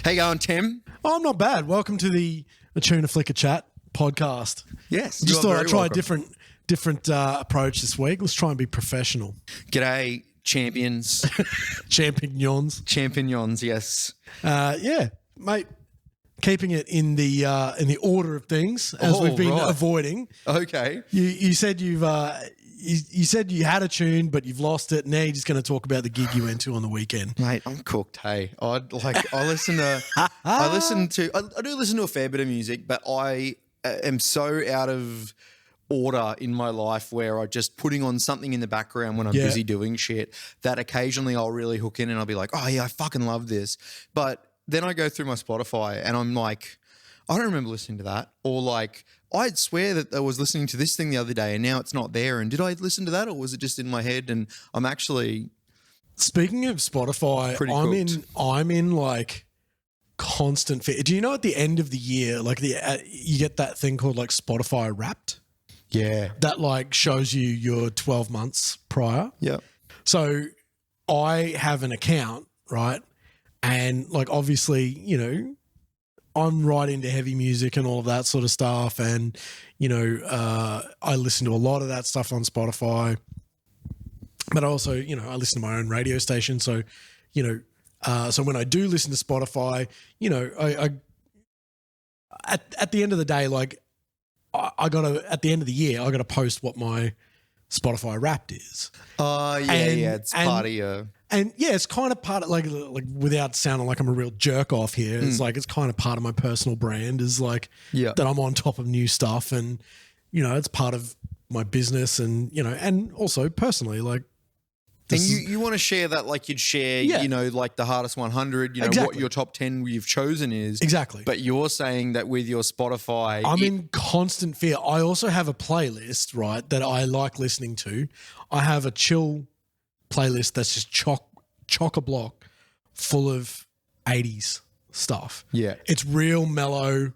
How you going, Tim? Oh, I'm not bad. Welcome to the Tuna Flicker Chat podcast. Yes. Just thought I'd try a different approach this week. Let's try and be professional. G'day, champions. Champignons. Champignons, yes. Yeah, mate. Keeping it in the order of things as we've been avoiding. Okay. You said you said you had a tune, but you've lost it. Now you're just going to talk about the gig you went to on the weekend. Mate, I'm cooked. Hey, I do listen to a fair bit of music, but I am so out of order in my life where I'm just putting on something in the background when I'm busy doing shit that occasionally I'll really hook in and I'll be like, oh yeah, I fucking love this. But then I go through my Spotify and I'm like, I don't remember listening to that. Or like, I'd swear that I was listening to this thing the other day and now it's not there. And did I listen to that or was it just in my head? And I'm actually... Speaking of Spotify, I'm in like constant fear. Do you know at the end of the year, like you get that thing called like Spotify Wrapped? Yeah. That like shows you your 12 months prior. Yeah. So I have an account, right? And like obviously, you know, I'm right into heavy music and all of that sort of stuff. And, you know, I listen to a lot of that stuff on Spotify. But also, you know, I listen to my own radio station. So, you know, so when I do listen to Spotify, you know, I at the end of the day, like I got to, at the end of the year, I got to post what my Spotify Wrapped is. Oh, yeah, it's part of your... And yeah, it's kind of part of like without sounding like I'm a real jerk off here, it's like it's kind of part of my personal brand is like that I'm on top of new stuff and, you know, it's part of my business and, you know, and also personally like. And you want to share that like you'd share, you know, like the hardest 100, you know, what your top 10 you've chosen is. Exactly. But you're saying that with your Spotify. I'm in constant fear. I also have a playlist, right, that I like listening to. I have a chill playlist that's just chock-a-block full of 80s stuff. Yeah. It's real mellow,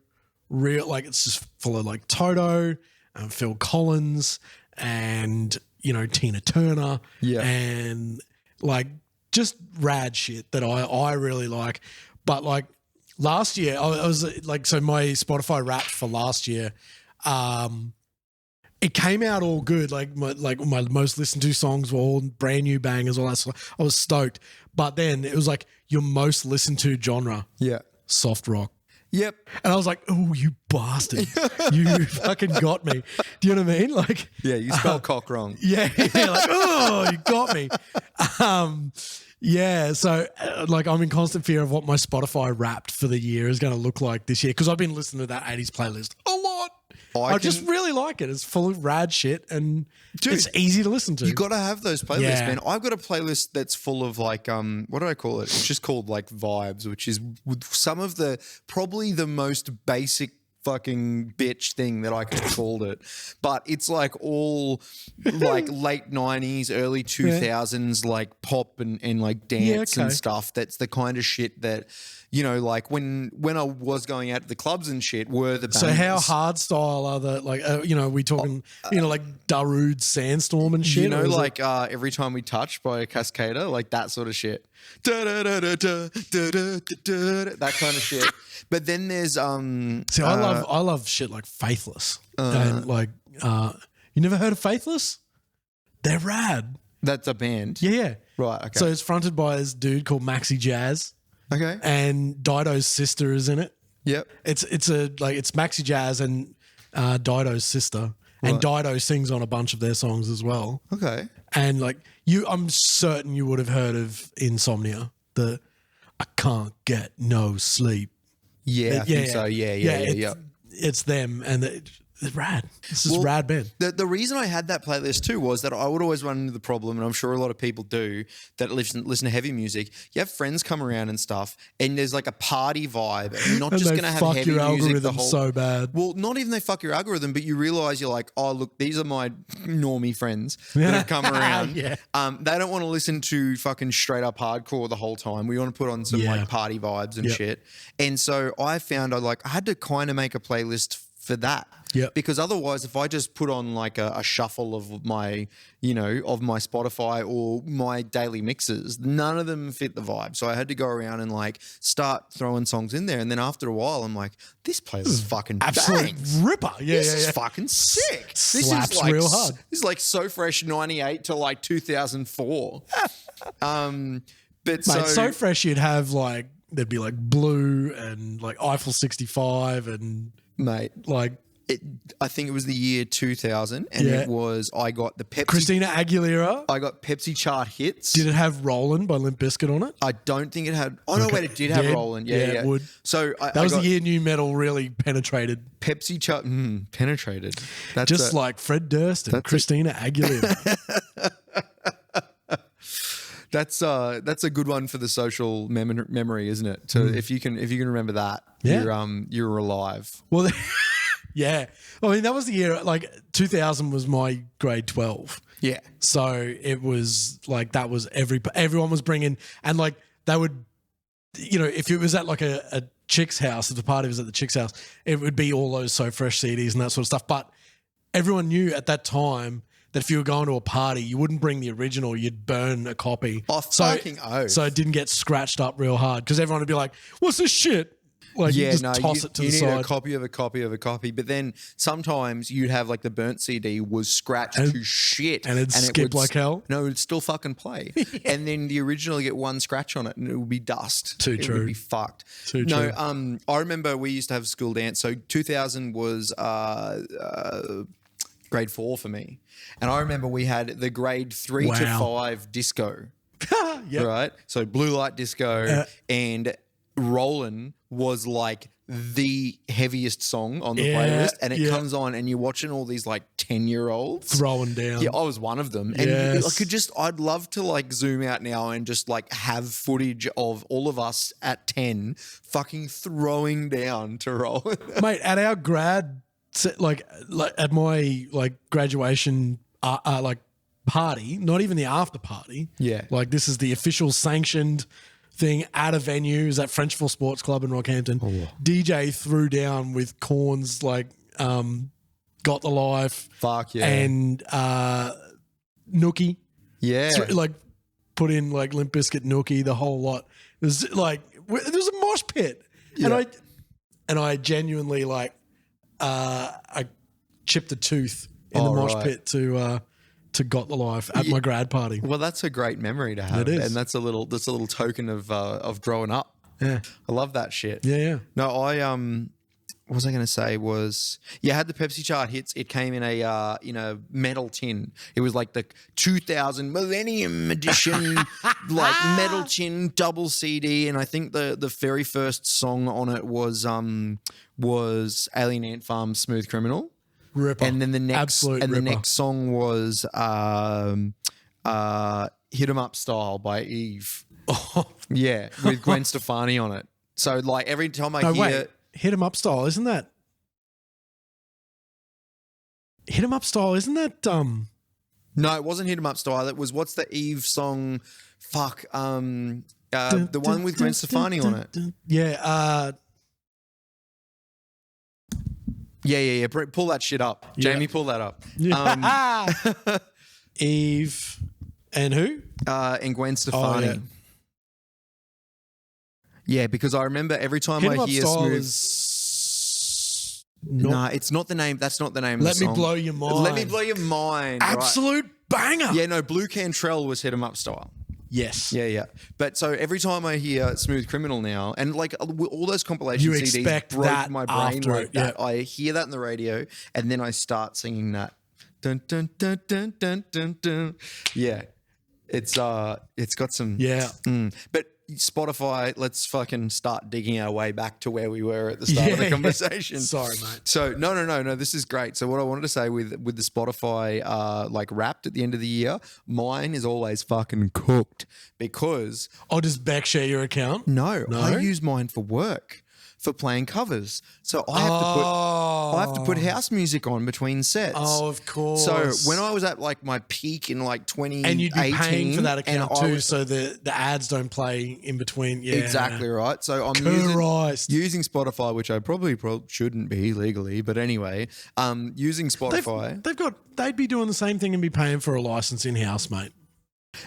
like it's just full of like Toto and Phil Collins and, you know, Tina Turner and like just rad shit that I really like. But like last year, I was like, so my Spotify Wrapped for last year, it came out all good. Like my most listened to songs were all brand new bangers, all that stuff. I was stoked. But then it was like your most listened to genre. Yeah. Soft rock. Yep. And I was like, oh, you bastard. You fucking got me. Do you know what I mean? Like, yeah, you spelled cock wrong. Yeah. Like, oh, you got me. Yeah. So like I'm in constant fear of what my Spotify Wrapped for the year is going to look like this year because I've been listening to that 80s playlist a lot. I just really like it. It's full of rad shit and it's easy to listen to. You got to have those playlists, man. I've got a playlist that's full of like, what do I call it? It's just called like vibes, which is some of the, probably the most basic fucking bitch thing that I could have called it. But it's like all like late 90s, early 2000s, like pop and like dance and stuff. That's the kind of shit that, you know, like when I was going out to the clubs and shit were the bands. So how hard style are the, like, you know, we talking, you know, like Darude Sandstorm and shit? You know, like Every Time We Touch by Cascada, like that sort of shit. That kind of shit. But then there's see, I love shit like Faithless. And like you never heard of Faithless? They're rad. That's a band. Yeah. Right, okay. So it's fronted by this dude called Maxi Jazz. Okay. And Dido's sister is in it. Yep. It's Maxi Jazz and Dido's sister. Right. And Dido sings on a bunch of their songs as well. Okay. And like I'm certain you would have heard of Insomnia. The I can't get no sleep. Yeah, I think so. Yeah. It's them and it's rad. It's just rad band. The reason I had that playlist too was that I would always run into the problem, and I'm sure a lot of people do, that listen to heavy music. You have friends come around and stuff, and there's like a party vibe, and you're not just going to have heavy your music algorithm the whole... so bad. Well, not even they fuck your algorithm, but you realise you're like, oh, look, these are my normie friends that have come around. They don't want to listen to fucking straight up hardcore the whole time. We want to put on some like party vibes and shit. And so I found I had to kind of make a playlist for that. Yep. Because otherwise, if I just put on like a shuffle of my, of my Spotify or my daily mixes, none of them fit the vibe. So I had to go around and like start throwing songs in there. And then after a while, I'm like, this playlist is fucking absolute bangs. ripper. Yeah, This is fucking sick. Slaps this is like, real hard. This is like So Fresh 98 to like 2004. But So Fresh, you'd have like, there'd be like Blue and like Eiffel 65 and mate, like, I think it was the year 2000, and it was I got the Pepsi. Christina Aguilera. I got Pepsi chart hits. Did it have Rollin' by Limp Bizkit on it? I don't think it had. Oh no, wait, it did have Rollin'. Yeah, it would. So that was the year new metal really penetrated. Pepsi chart penetrated. That's just like Fred Durst and Christina Aguilera. That's a good one for the social memory, isn't it? So if you can remember that, you're alive. Well. Yeah. I mean, that was the year, like 2000 was my grade 12. Yeah. So it was like, that was everyone was bringing, and like they would, if it was at like a chick's house, if the party was at the chick's house, it would be all those So Fresh CDs and that sort of stuff. But everyone knew at that time that if you were going to a party, you wouldn't bring the original, you'd burn a copy. Oh, fucking oath. So it didn't get scratched up real hard because everyone would be like, what's this shit? Like you just toss it to the side. You need a copy of a copy of a copy. But then sometimes you'd have like the burnt CD was scratched to shit. And it'd skip like hell? No, it'd still fucking play. And then the original, you get one scratch on it and it would be dust. Too true. It would be fucked. Too true. I remember we used to have school dance. So 2000 was grade 4 for me. And I remember we had the grade 3 to 5 disco. Yep. Right? So blue light disco and Rollin' was like the heaviest song on the playlist, and it comes on and you're watching all these like 10-year-olds throwing down. Yeah, I was one of them. And I'd love to like zoom out now and just like have footage of all of us at 10 fucking throwing down to Rollin'. Mate, at our grad, like at my like graduation like party, not even the after party. Yeah. Like this is the official sanctioned thing at a venue, is at Frenchville Sports Club in Rockhampton. Oh. DJ threw down with Korn's like Got the Life. Fuck yeah. And Nookie. Yeah. So, like put in like Limp Bizkit, Nookie, the whole lot. It was like there was a mosh pit. Yeah. And I genuinely like I chipped a tooth in the mosh pit to Got the Life at my grad party. Well, that's a great memory to have. It is. And that's a little token of growing up. Yeah. I love that shit. Yeah. No, what was I going to say was, I had the Pepsi chart hits. It came in a metal tin. It was like the 2000 Millennium Edition, like metal tin double CD. And I think the very first song on it was Alien Ant Farm Smooth Criminal. Ripper. And then the next Absolute next song was Hit 'Em Up Style by Eve. Oh. Yeah, with Gwen Stefani on it. So like every time I hear Hit 'Em Up Style, isn't that Hit 'Em Up Style, isn't that No, it wasn't Hit 'Em Up Style. It was, what's the Eve song? Fuck. The one with Gwen Stefani on it. Yeah. Yeah. Pull that shit up. Yeah. Jamie, pull that up. Eve and who? And Gwen Stefani. Oh, yeah. Yeah, because I remember every time Hit 'Em I Up hear Style Smooth. Nah, it's not the name. That's not the name of the Let song. Me Blow Your Mind. Let Me Blow Your Mind. Absolute banger. Yeah, no, Blue Cantrell was Hit 'Em Up Style. Yes. Yeah. But so every time I hear Smooth Criminal now, and like all those compilation You CDs expect broke that my brain after like it, that. yeah. I hear that in the radio, and then I start singing that. Dun dun dun dun dun dun dun. Yeah, it's got some. Yeah. But Spotify, let's fucking start digging our way back to where we were at the start of the conversation. Sorry, mate. So no, this is great. So what I wanted to say with the Spotify like Wrapped at the end of the year, mine is always fucking cooked because Oh, does Beck share your account? no, I use mine for work. for playing covers. So I have to put house music on between sets. Oh, of course. So when I was at like my peak in like 2018, and you'd be paying for that account too, so the ads don't play in between. Yeah, exactly right. So I'm using Spotify, which I probably shouldn't be legally, but anyway, using Spotify. They'd be doing the same thing and be paying for a license in house, mate.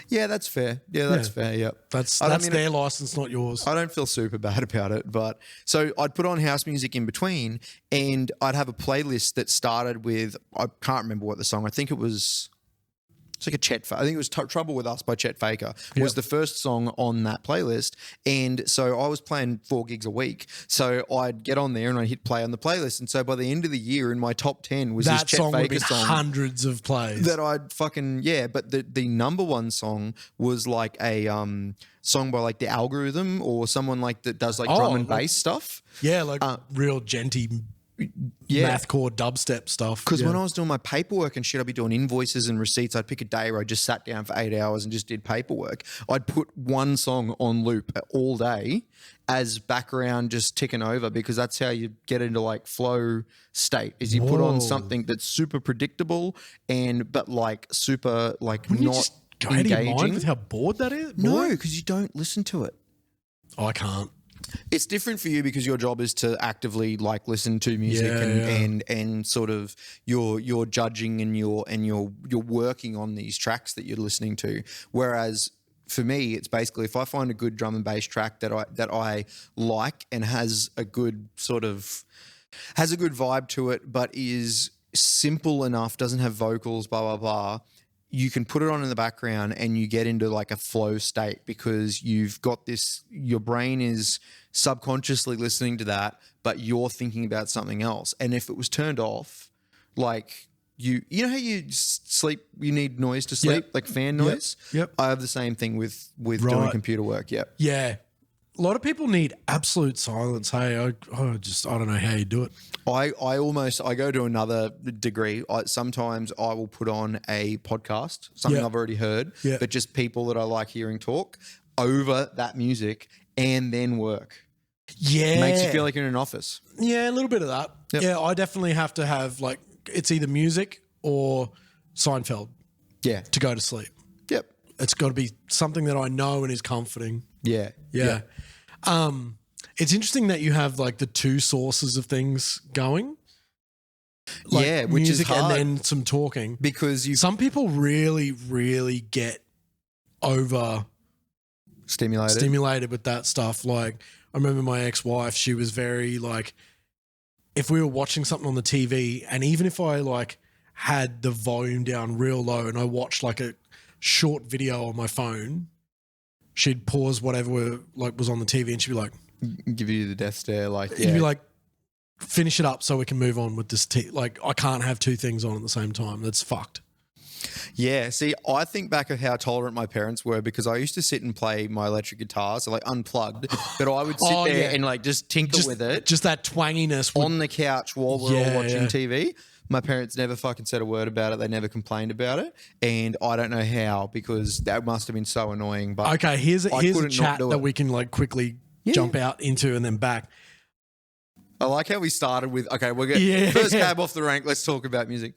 Yeah, that's fair. Yeah, that's fair. Yeah, that's their license, not yours. I don't feel super bad about it, but so I'd put on house music in between, and I'd have a playlist that started with, I can't remember what the song. I think it was. It's like a Chet. I think it was Trouble With Us by Chet Faker was the first song on that playlist. And so I was playing 4 gigs a week. So I'd get on there and I'd hit play on the playlist. And so by the end of the year in my top 10 was this Chet Faker song. Hundreds of plays. That I'd fucking, but the number one song was like a song by like The Algorithm or someone like that does like drum and bass stuff. Yeah, like real genty mathcore dubstep stuff. Because when I was doing my paperwork and shit, I'd be doing invoices and receipts. I'd pick a day where I just sat down for 8 hours and just did paperwork. I'd put one song on loop all day as background just ticking over, because that's how you get into like flow state, is you put on something that's super predictable but like super like Wouldn't not you just go out of your mind with how bored that is? No, because you don't listen to it. I can't. It's different for you because your job is to actively like listen to music and sort of you're judging and you're working on these tracks that you're listening to. Whereas for me, it's basically if I find a good drum and bass track that I like and has a good vibe to it, but is simple enough, doesn't have vocals, blah blah blah. You can put it on in the background and you get into like a flow state because you've got this, your brain is subconsciously listening to that, but you're thinking about something else. And if it was turned off, like you know how you sleep, you need noise to sleep, like fan noise? Yep. I have the same thing with doing computer work. Yep. Yeah. A lot of people need absolute silence. Hey, I don't know how you do it. I go to another degree. Sometimes I will put on a podcast, something I've already heard, but just people that I like hearing talk over that music and then work. Yeah. Makes you feel like you're in an office. Yeah, a little bit of that. Yep. Yeah, I definitely have to have like, it's either music or Seinfeld to go to sleep. Yep. It's got to be something that I know and is comforting. Yeah. It's interesting that you have like the two sources of things going. Like which music is hard. And then some talking. Because some people really, really get over stimulated with that stuff. Like I remember my ex-wife, she was very like, if we were watching something on the TV and even if I like had the volume down real low and I watched like a short video on my phone, she'd pause whatever like was on the TV and she'd be like, give you the death stare, like you'd be like, finish it up so we can move on with this. Like I can't have two things on at the same time. That's fucked. Yeah, see, I think back of how tolerant my parents were because I used to sit and play my electric guitar, so like unplugged, but I would sit there and like just tinker with it. Just that twanginess. On the couch while we're all watching TV. My parents never fucking said a word about it. They never complained about it. And I don't know how because that must have been so annoying. But okay, here's a chat that we can like quickly jump out into and then back. I like how we started with, okay, we're going first cab off the rank. Let's talk about music.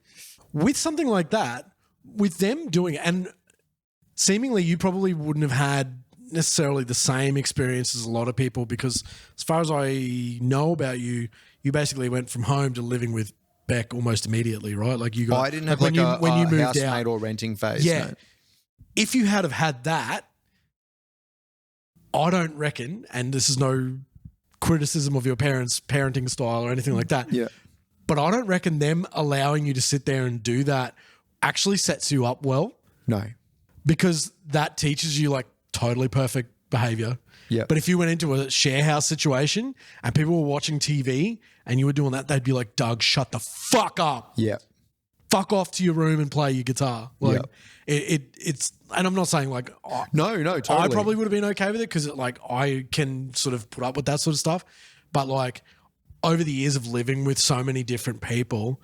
With something like that, with them doing it, and seemingly you probably wouldn't have had necessarily the same experience as a lot of people because as far as I know about you, you basically went from home to living with Beck almost immediately, right? Like you got. I didn't have when you moved housemate or renting phase. Yeah. No. If you had have had that, I don't reckon, and this is no criticism of your parents' parenting style or anything like that. Yeah. But I don't reckon them allowing you to sit there and do that actually sets you up well. No. Because that teaches you like totally perfect behavior. Yeah. But if you went into a share house situation and people were watching TV and you were doing that, they'd be like, Doug, shut the fuck up. Yeah. Fuck off to your room and play your guitar. Like it's, and I'm not saying like, no, totally. I probably would have been okay with it because like I can sort of put up with that sort of stuff. But like over the years of living with so many different people,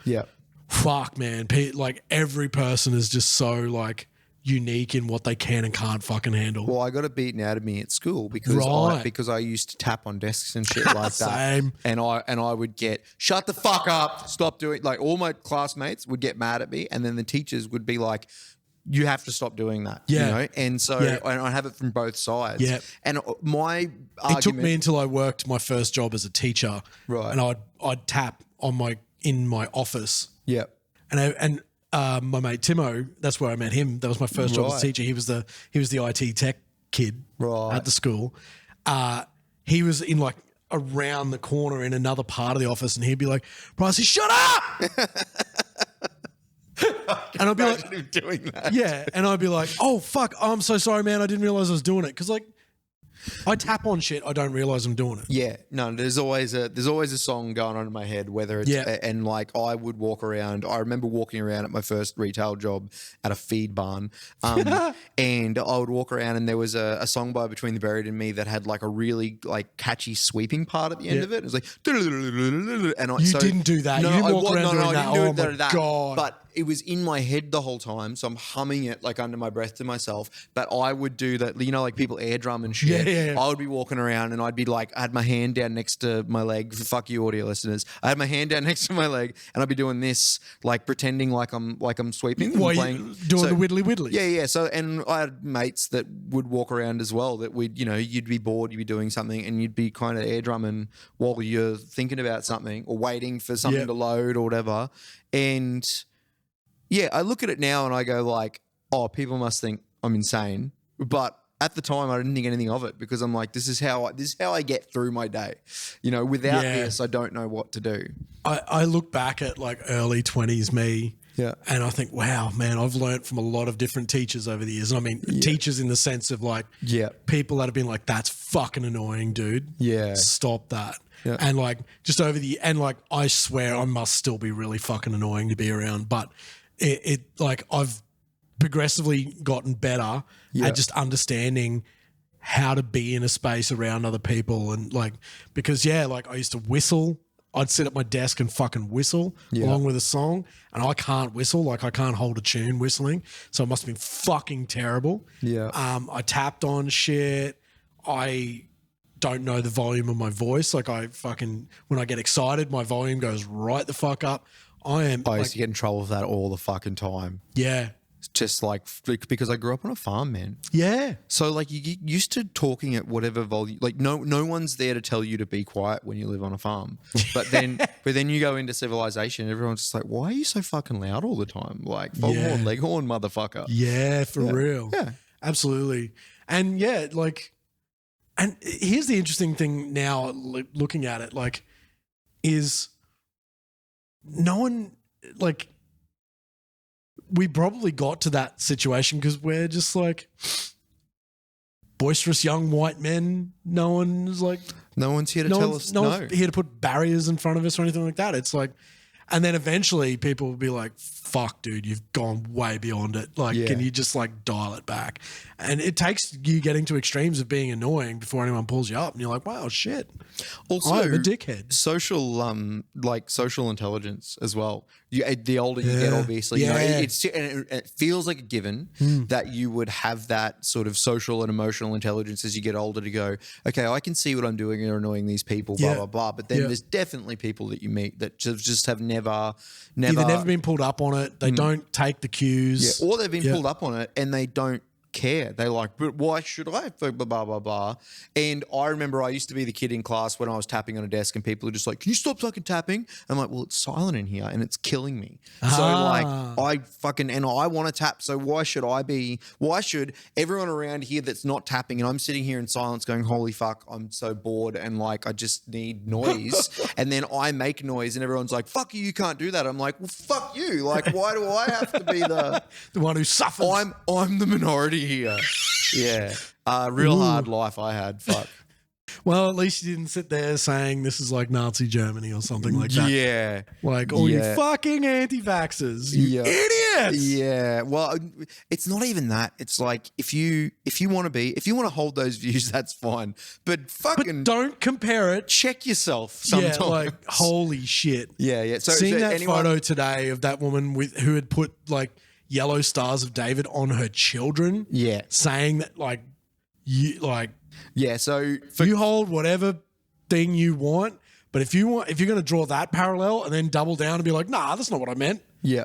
fuck man, like every person is just so like unique in what they can and can't fucking handle. Well, I got it beaten out of me at school because I used to tap on desks and shit like that. Same. And I would get, shut the fuck up, stop doing, like all my classmates would get mad at me, and then the teachers would be like, you have to stop doing that. Yeah. You know? And so and I have it from both sides. Yeah. And my it took me until I worked my first job as a teacher. Right. And I'd tap on in my office. Yeah. And my mate Timo, that's where I met him. That was my first job as a teacher. He was the IT tech kid at the school. He was in like around the corner in another part of the office, and he'd be like, Pricey, shut up! And I'd be like, doing that. Yeah, and I'd be like, oh fuck, I'm so sorry, man. I didn't realize I was doing it, because like I tap on shit, I don't realize I'm doing it. Yeah, no, there's always a song going on in my head, whether it's and like I would walk around. I remember walking around at my first retail job at a feed barn, and I would walk around, and there was a song by Between the Buried and Me that had like a really like catchy sweeping part at the end of it. It was like, and you didn't do that. No, You didn't I walk around doing that. Oh my that. God. But it was in my head the whole time, so I'm humming it like under my breath to myself. But I would do that, you know, like people air drum and shit. Yeah. I would be walking around and I'd be like, I had my hand down next to my leg. Fuck you, audio listeners. I had my hand down next to my leg, and I'd be doing this, like pretending like I'm sweeping. While you doing the widdly widdly. Yeah. So, and I had mates that would walk around as well. That would, you know, you'd be bored, you'd be doing something, and you'd be kind of air drumming while you're thinking about something or waiting for something to load or whatever. And yeah, I look at it now and I go like, oh, people must think I'm insane. But at the time, I didn't think anything of it, because I'm like, this is how I get through my day. You know, without this, I don't know what to do. I look back at like early 20s me, and I think, wow, man, I've learned from a lot of different teachers over the years. And I mean, teachers in the sense of like people that have been like, that's fucking annoying, dude. Yeah. Stop that. Yeah. And like just over like I swear I must still be really fucking annoying to be around, but it like I've progressively gotten better at just understanding how to be in a space around other people. And like, because like I used to whistle. I'd sit at my desk and fucking whistle along with a song, and I can't whistle. Like I can't hold a tune whistling. So it must have been fucking terrible. Yeah. I tapped on shit. I don't know the volume of my voice. Like when I get excited, my volume goes right the fuck up. I used to get in trouble with that all the fucking time. Yeah. It's just like, because I grew up on a farm, man. Yeah. So like you get used to talking at whatever volume. Like no one's there to tell you to be quiet when you live on a farm. But then you go into civilization, everyone's just like, why are you so fucking loud all the time? Like foghorn, leghorn, motherfucker. Yeah, for real. Yeah. Absolutely. And and here's the interesting thing now, looking at it, like, is no one, like, we probably got to that situation because we're just like boisterous young white men. No one's here to tell us no. No one's here to put barriers in front of us or anything like that. It's like, and then eventually people will be like, fuck, dude, you've gone way beyond it. Like, can you just like dial it back? And it takes you getting to extremes of being annoying before anyone pulls you up, and you're like, wow, shit. Also, I'm a dickhead. Social intelligence as well. The older you get, obviously, you know, it feels like a given that you would have that sort of social and emotional intelligence as you get older to go, okay, I can see what I'm doing and annoying these people, blah, blah, blah. But then there's definitely people that you meet that just have never been pulled up on it. They don't take the cues. Yeah, or they've been pulled up on it and they don't care. They're like, but why should I? Blah, blah, blah, blah. And I remember I used to be the kid in class when I was tapping on a desk and people are just like, can you stop fucking tapping? I'm like, well, it's silent in here and it's killing me. So like I want to tap. So why should everyone around here that's not tapping, and I'm sitting here in silence going, holy fuck, I'm so bored and like I just need noise. And then I make noise and everyone's like, fuck you, you can't do that. I'm like, well, fuck you. Like, why do I have to be the one who suffers? I'm the minority here. Yeah. Real hard life I had. Fuck. Well, at least you didn't sit there saying this is like Nazi Germany or something like that. Yeah. Like, all you fucking anti-vaxxers, you idiots. Yeah. Well, it's not even that. It's like, if you want to hold those views, that's fine. But don't compare it. Check yourself sometimes. Yeah, like, holy shit. Yeah. So seeing that photo today of that woman who had put like yellow stars of David on her children. Yeah. Saying that Yeah, so you hold whatever thing you want, but if you're going to draw that parallel and then double down and be like, nah, that's not what I meant. yeah.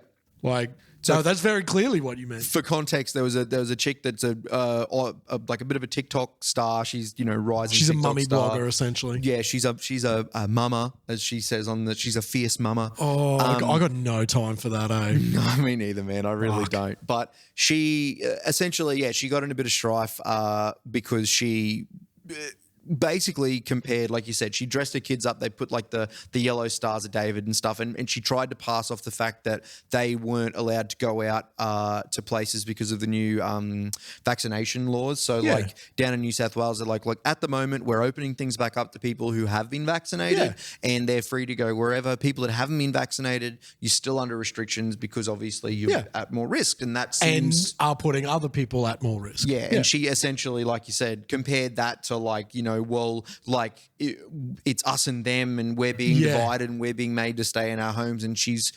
No, that's very clearly what you meant. For context, there was a chick that's like a bit of a TikTok star. She's rising. She's TikTok a mummy star. blogger essentially. Yeah, she's a mama, as she says she's a fierce mama. Oh, I got no time for that, eh? No, me neither, man. I really don't. But she essentially, she got in a bit of strife because she basically compared, like you said, she dressed her kids up. They put like the yellow stars of David and stuff, and she tried to pass off the fact that they weren't allowed to go out to places because of the new vaccination laws. So like down in New South Wales, they're like, look, at the moment we're opening things back up to people who have been vaccinated, and they're free to go wherever. People that haven't been vaccinated, you're still under restrictions because obviously you're at more risk, and that seems are putting other people at more risk. Yeah, and she essentially, like you said, compared that to like, it's us and them, and we're being divided, and we're being made to stay in our homes, and she's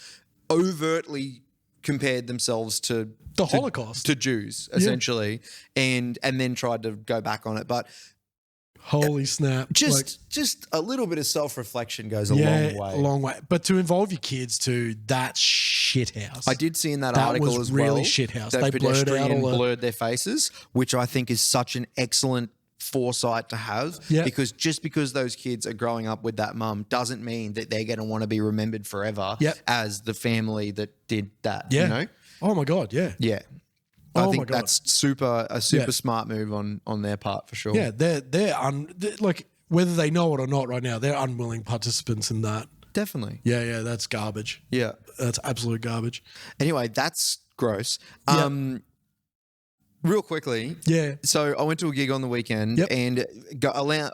overtly compared themselves to the Holocaust, to Jews essentially, and then tried to go back on it, but holy snap! Just a little bit of self-reflection goes a long way. But to involve your kids too, that's shithouse. I did see in that article as well. Really shithouse. They blurred their faces, which I think is such an excellent foresight to have, because just because those kids are growing up with that mum doesn't mean that they're going to want to be remembered forever as the family that did that. Oh my god, yeah. I think that's a super smart move on their part for sure. Yeah, they're like, whether they know it or not right now, they're unwilling participants in that. Definitely. Yeah, that's garbage. Yeah, that's absolute garbage. Anyway, that's gross. Real quickly, so I went to a gig on the weekend, and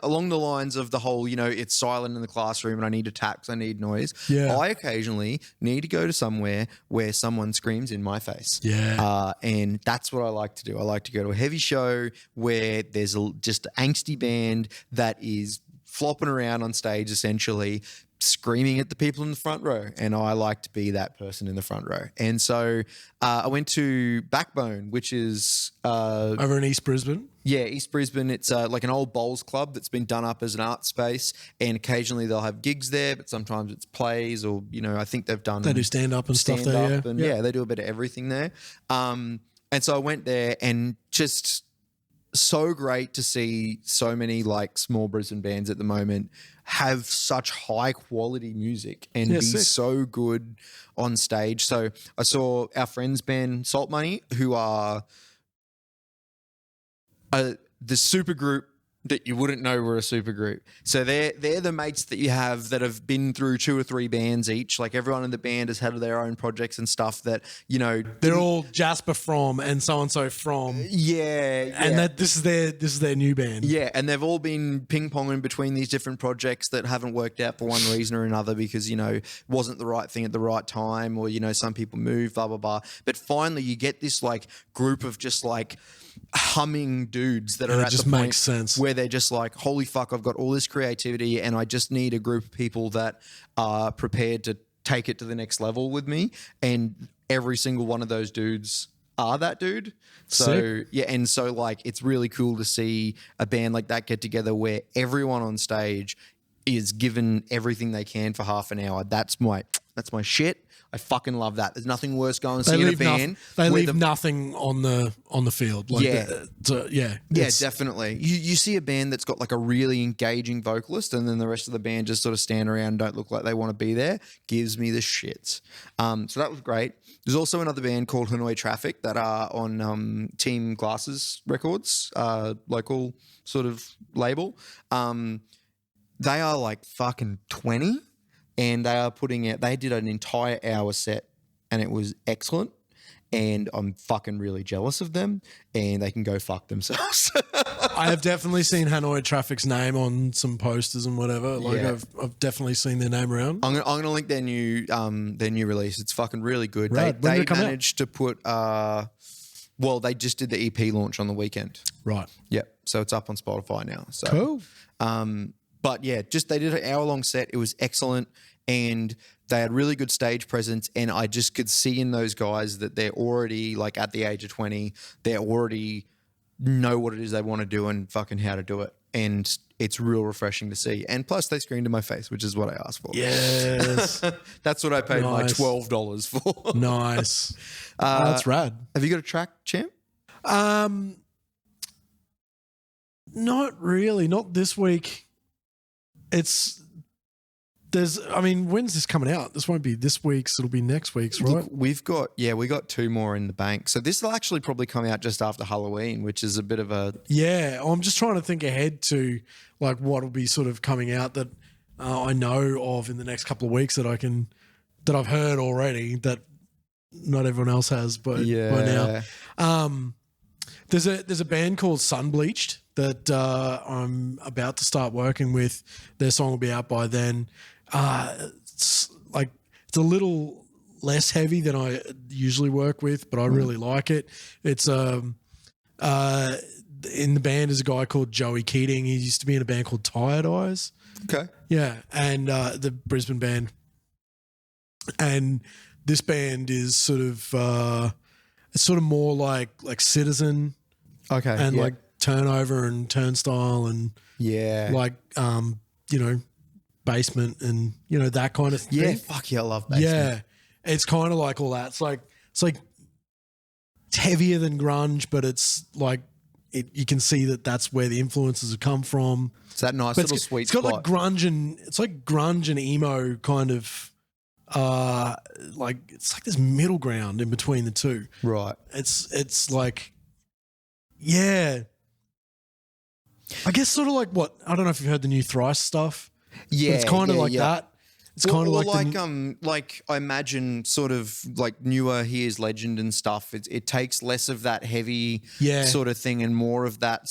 along the lines of the whole, it's silent in the classroom and I need to tap because I need noise. I occasionally need to go to somewhere where someone screams in my face. And that's what I like to do. I like to go to a heavy show where there's just an angsty band that is flopping around on stage, essentially screaming at the people in the front row, and I like to be that person in the front row. And so I went to Backbone, which is over in East Brisbane. Yeah, East Brisbane. It's like an old bowls club that's been done up as an art space, and occasionally they'll have gigs there, but sometimes it's plays, or I think they do stand up and stuff there. And they do a bit of everything there. And so I went there, and just so great to see so many like small Brisbane bands at the moment have such high quality music and be so good on stage. So I saw our friends band Salt Money, who are the super group that you wouldn't know were a super group. So they're the mates that you have that have been through 2 or 3 bands each. Like everyone in the band has had their own projects and stuff that, they're all Jasper from and so from. And that this is their new band. Yeah, and they've all been ping-ponging between these different projects that haven't worked out for one reason or another because, wasn't the right thing at the right time, or, some people move, blah, blah, blah. But finally you get this like group of just like humming dudes that are at the point makes sense. Where they're just like, holy fuck, I've got all this creativity and I just need a group of people that are prepared to take it to the next level with me. And every single one of those dudes are that dude. So and so like it's really cool to see a band like that get together where everyone on stage is given everything they can for half an hour. That's my shit. I fucking love that. There's nothing worse going seeing a band. They leave nothing on the field. Like definitely. You see a band that's got like a really engaging vocalist, and then the rest of the band just sort of stand around and don't look like they want to be there. Gives me the shits. So that was great. There's also another band called Hanoi Traffic that are on Team Glasses Records, local sort of label. They are like fucking 20. And they did an entire hour set and it was excellent. And I'm fucking really jealous of them, and they can go fuck themselves. I have definitely seen Hanoi Traffic's name on some posters and whatever. Like I've definitely seen their name around. I'm gonna link their new release. It's fucking really good. Right. They managed to put they just did the EP launch on the weekend. Right. Yep. So it's up on Spotify now. So cool. But yeah, just they did an hour-long set. It was excellent, and they had really good stage presence, and I just could see in those guys that they're already like at the age of 20, they already know what it is they want to do and fucking how to do it. And it's real refreshing to see. And plus they screamed in my face, which is what I asked for. Yes. That's what I paid my $12 for. Nice. That's rad. Have you got a track, champ? Not really. Not this week. When's this coming out? This won't be this week's. It'll be next week's, right? Look, we got 2 more in the bank. So this will actually probably come out just after Halloween, which is a bit of a... Yeah. I'm just trying to think ahead to like what will be sort of coming out that I know of in the next couple of weeks that I've heard already that not everyone else has, but by now. There's a band called Sunbleached that I'm about to start working with. Their song will be out by then. It's a little less heavy than I usually work with, but I really like it. It's in the band is a guy called Joey Keating. He used to be in a band called Tired Eyes. Okay. Yeah, and the Brisbane Band. And this band is sort of it's sort of more like Citizen. Okay. And like Turnover and Turnstile and Basement and that kind of thing. Yeah, fuck yeah, I love Basement. Yeah, it's kind of like all that. It's like it's heavier than grunge, but it's like you can see that that's where the influences have come from. It's that nice little sweet spot. It's got like grunge and emo kind of it's like this middle ground in between the two. Right. It's like I guess sort of like what I don't know if you've heard the new Thrice stuff. Yeah, but it's kind of like that. It's kind of like I imagine sort of like newer Here's Legend and stuff. It takes less of that heavy sort of thing and more of that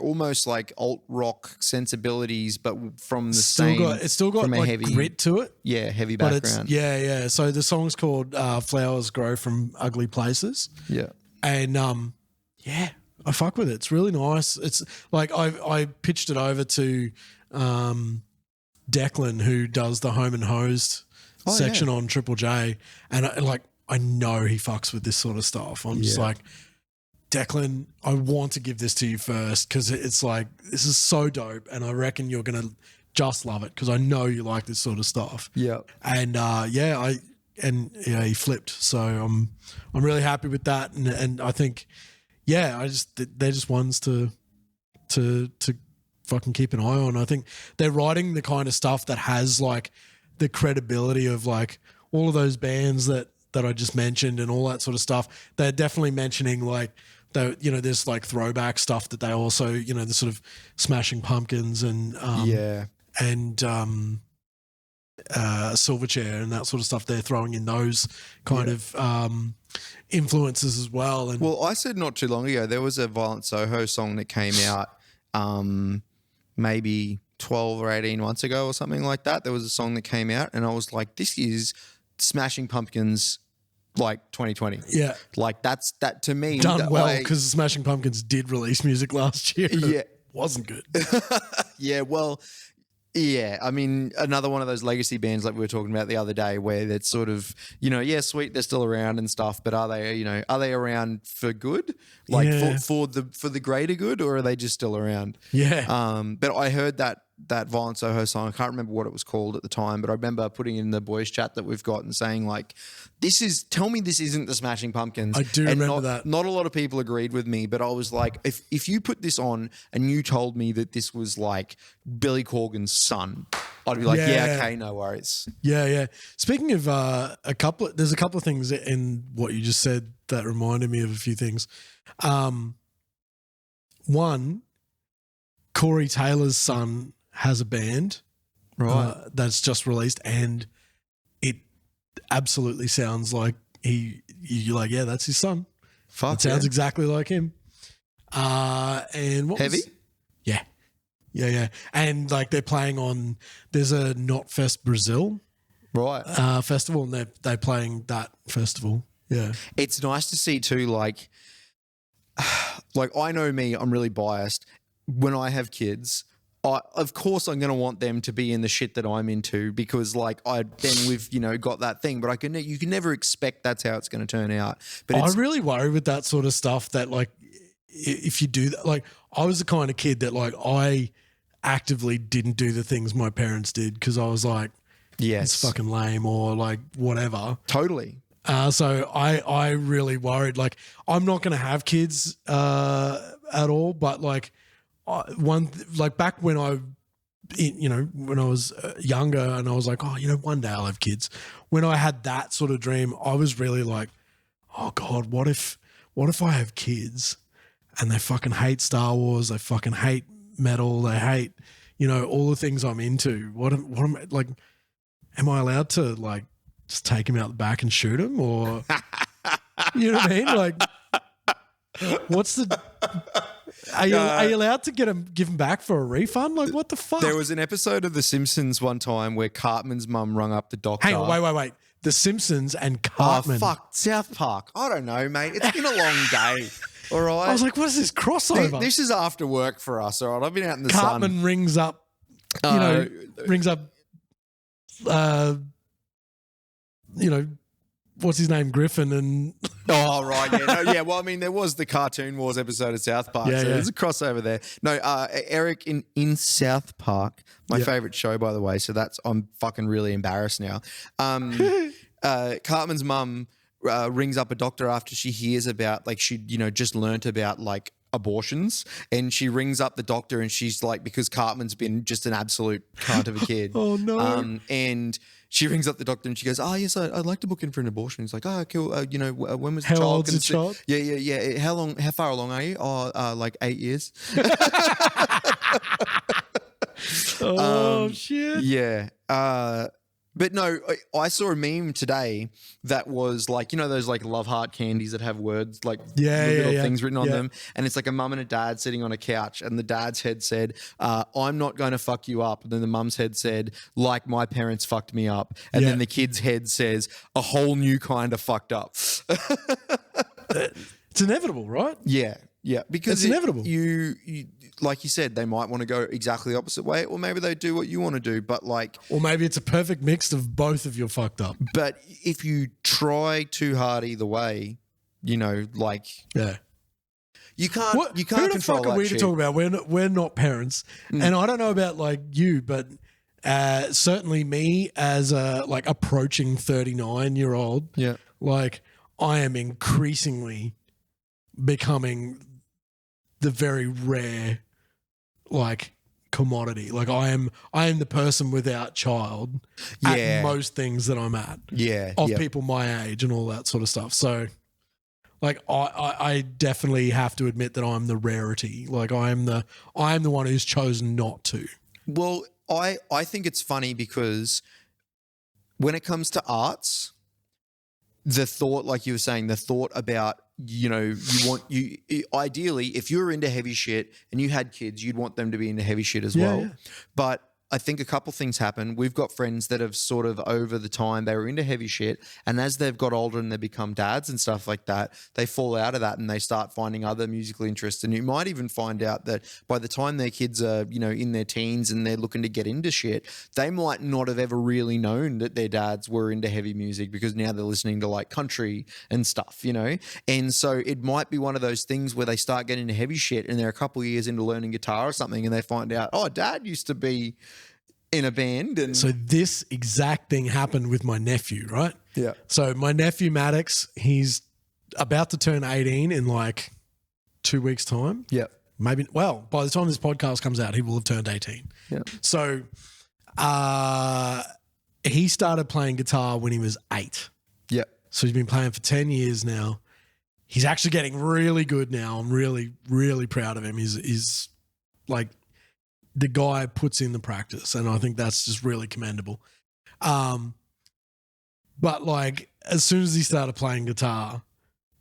almost like alt rock sensibilities, but from the it's still got like heavy grit to it. Yeah, heavy background. So the song's called Flowers Grow from Ugly Places. Yeah. And I fuck with it. It's really nice. It's like I pitched it over to Declan, who does the Home and Hosed section on Triple J, and I know he fucks with this sort of stuff. I'm just like, Declan, I want to give this to you first because it's like this is so dope, and I reckon you're gonna just love it because I know you like this sort of stuff. Yeah, and he flipped, so I'm really happy with that, and I think they're just ones to fucking keep an eye on. I think they're writing the kind of stuff that has like the credibility of like all of those bands that I just mentioned and all that sort of stuff. They're definitely mentioning like there's like throwback stuff that they also the sort of Smashing Pumpkins and Silverchair and that sort of stuff. They're throwing in those kind of influences as well. And I said not too long ago there was a Violent Soho song that came out maybe 12 or 18 months ago or something like that. There was a song that came out and I was like, this is Smashing Pumpkins like 2020. Yeah. Like that's that to me. Done well because Smashing Pumpkins did release music last year. Yeah. It wasn't good. Yeah, well, yeah, I mean, another one of those legacy bands like we were talking about the other day where that's sort of, sweet, they're still around and stuff, but are they around for good? Like for the greater good, or are they just still around? Yeah. But I heard that Violent Soho song, I can't remember what it was called at the time, but I remember putting it in the boys chat that we've got and saying like, tell me this isn't the Smashing Pumpkins. I do remember that. Not a lot of people agreed with me, but I was like, if you put this on and you told me that this was like Billy Corgan's son, I'd be like, okay, no worries. Yeah. Speaking of there's a couple of things in what you just said that reminded me of a few things. One, Corey Taylor's son has a band that's just released, and it absolutely sounds like you're like, yeah, that's his son. Fuck, it sounds exactly like him. And what Heavy? Yeah. And like they're playing on, there's a Knotfest Brazil festival, and they're playing that festival. Yeah. It's nice to see too, like I know me, I'm really biased. When I have kids, of course I'm going to want them to be in the shit that I'm into because like we've got that thing, but you can never expect that's how it's going to turn out. But I really worry with that sort of stuff that like if you do that, like I was the kind of kid that like I actively didn't do the things my parents did because I was like, it's fucking lame or like whatever. Totally. So I really worried, like I'm not going to have kids at all, but like back when when I was younger and I was like, one day I'll have kids. When I had that sort of dream, I was really like, oh God, what if I have kids and they fucking hate Star Wars, they fucking hate metal, they hate, all the things I'm into. What am I like? Am I allowed to like just take him out the back and shoot him, or you know what I mean? Like, what's the? Are you allowed to give him back for a refund? Like, what the fuck? There was an episode of The Simpsons one time where Cartman's mum rung up the doctor. Hang on, wait. The Simpsons and Cartman. Oh, fuck. South Park. I don't know, mate. It's been a long day. All right. I was like, what is this crossover? This is after work for us, all right? I've been out in the Cartman sun. rings up, what's his name? Griffin and... Oh, right. Yeah. Well, I mean, there was the Cartoon Wars episode of South Park. So there's a crossover there. No, Eric in South Park, my favorite show, by the way. So I'm fucking really embarrassed now. Cartman's mum rings up a doctor after she hears about, like, she, just learnt about, like, abortions, and she rings up the doctor and she's like, because Cartman's been just an absolute cunt of a kid. Oh, no. And she rings up the doctor and she goes, oh, yes, I'd like to book in for an abortion. He's like, oh, cool. When was the How child? old's the child? Yeah. How far along are you? Oh, like 8 years. Shit. Yeah. But no, I saw a meme today that was like, those like love heart candies that have words like little things written on them. And it's like a mum and a dad sitting on a couch, and the dad's head said, I'm not going to fuck you up. And then the mum's head said, like my parents fucked me up. And then the kid's head says, a whole new kind of fucked up. It's inevitable, right? Yeah. Because it's inevitable. You like you said, they might want to go exactly the opposite way, or maybe they do what you want to do, but like... Or maybe it's a perfect mix of both of your fucked up. But if you try too hard either way, like... Yeah. You can't control that shit. Who the fuck are we to talk about? We're not parents. And I don't know about like you, but certainly me as a like approaching 39-year-old, like I am increasingly becoming the very rare like commodity. Like I am the person without child at most things that I'm at. Of people my age and all that sort of stuff. So like I definitely have to admit that I'm the rarity. Like I am the one who's chosen not to. Well, I think it's funny because when it comes to arts, the thought, like you were saying, the thought about, ideally, if you're into heavy shit and you had kids, you'd want them to be into heavy shit as well. Yeah. But I think a couple things happen. We've got friends that have sort of over the time, they were into heavy shit, and as they've got older and they become dads and stuff like that, they fall out of that and they start finding other musical interests. And you might even find out that by the time their kids are, in their teens and they're looking to get into shit, they might not have ever really known that their dads were into heavy music because now they're listening to like country and stuff, And so it might be one of those things where they start getting into heavy shit and they're a couple of years into learning guitar or something and they find out, oh, dad used to be in a band. And so this exact thing happened with my nephew, right? Yeah. So my nephew Maddox, he's about to turn 18 in like 2 weeks' time. Yeah. Maybe, well, by the time this podcast comes out, he will have turned 18. Yeah. So he started playing guitar when he was 8. Yeah. So he's been playing for 10 years now. He's actually getting really good now. I'm really, really proud of him. He's like, the guy puts in the practice, and I think that's just really commendable. But like as soon as he started playing guitar,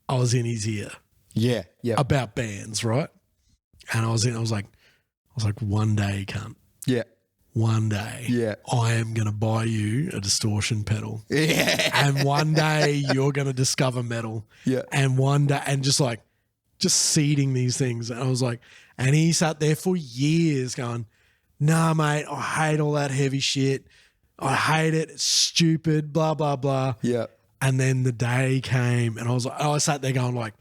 I was in his ear. Yeah. About bands, right? And I was like, one day, cunt. Yeah. One day. Yeah. I am gonna buy you a distortion pedal. Yeah. And one day you're gonna discover metal. Yeah. And one day, and just seeding these things. And I was like, and he sat there for years going, nah, mate, I hate all that heavy shit. I hate it. It's stupid, blah, blah, blah. Yeah. And then the day came and I sat there going like,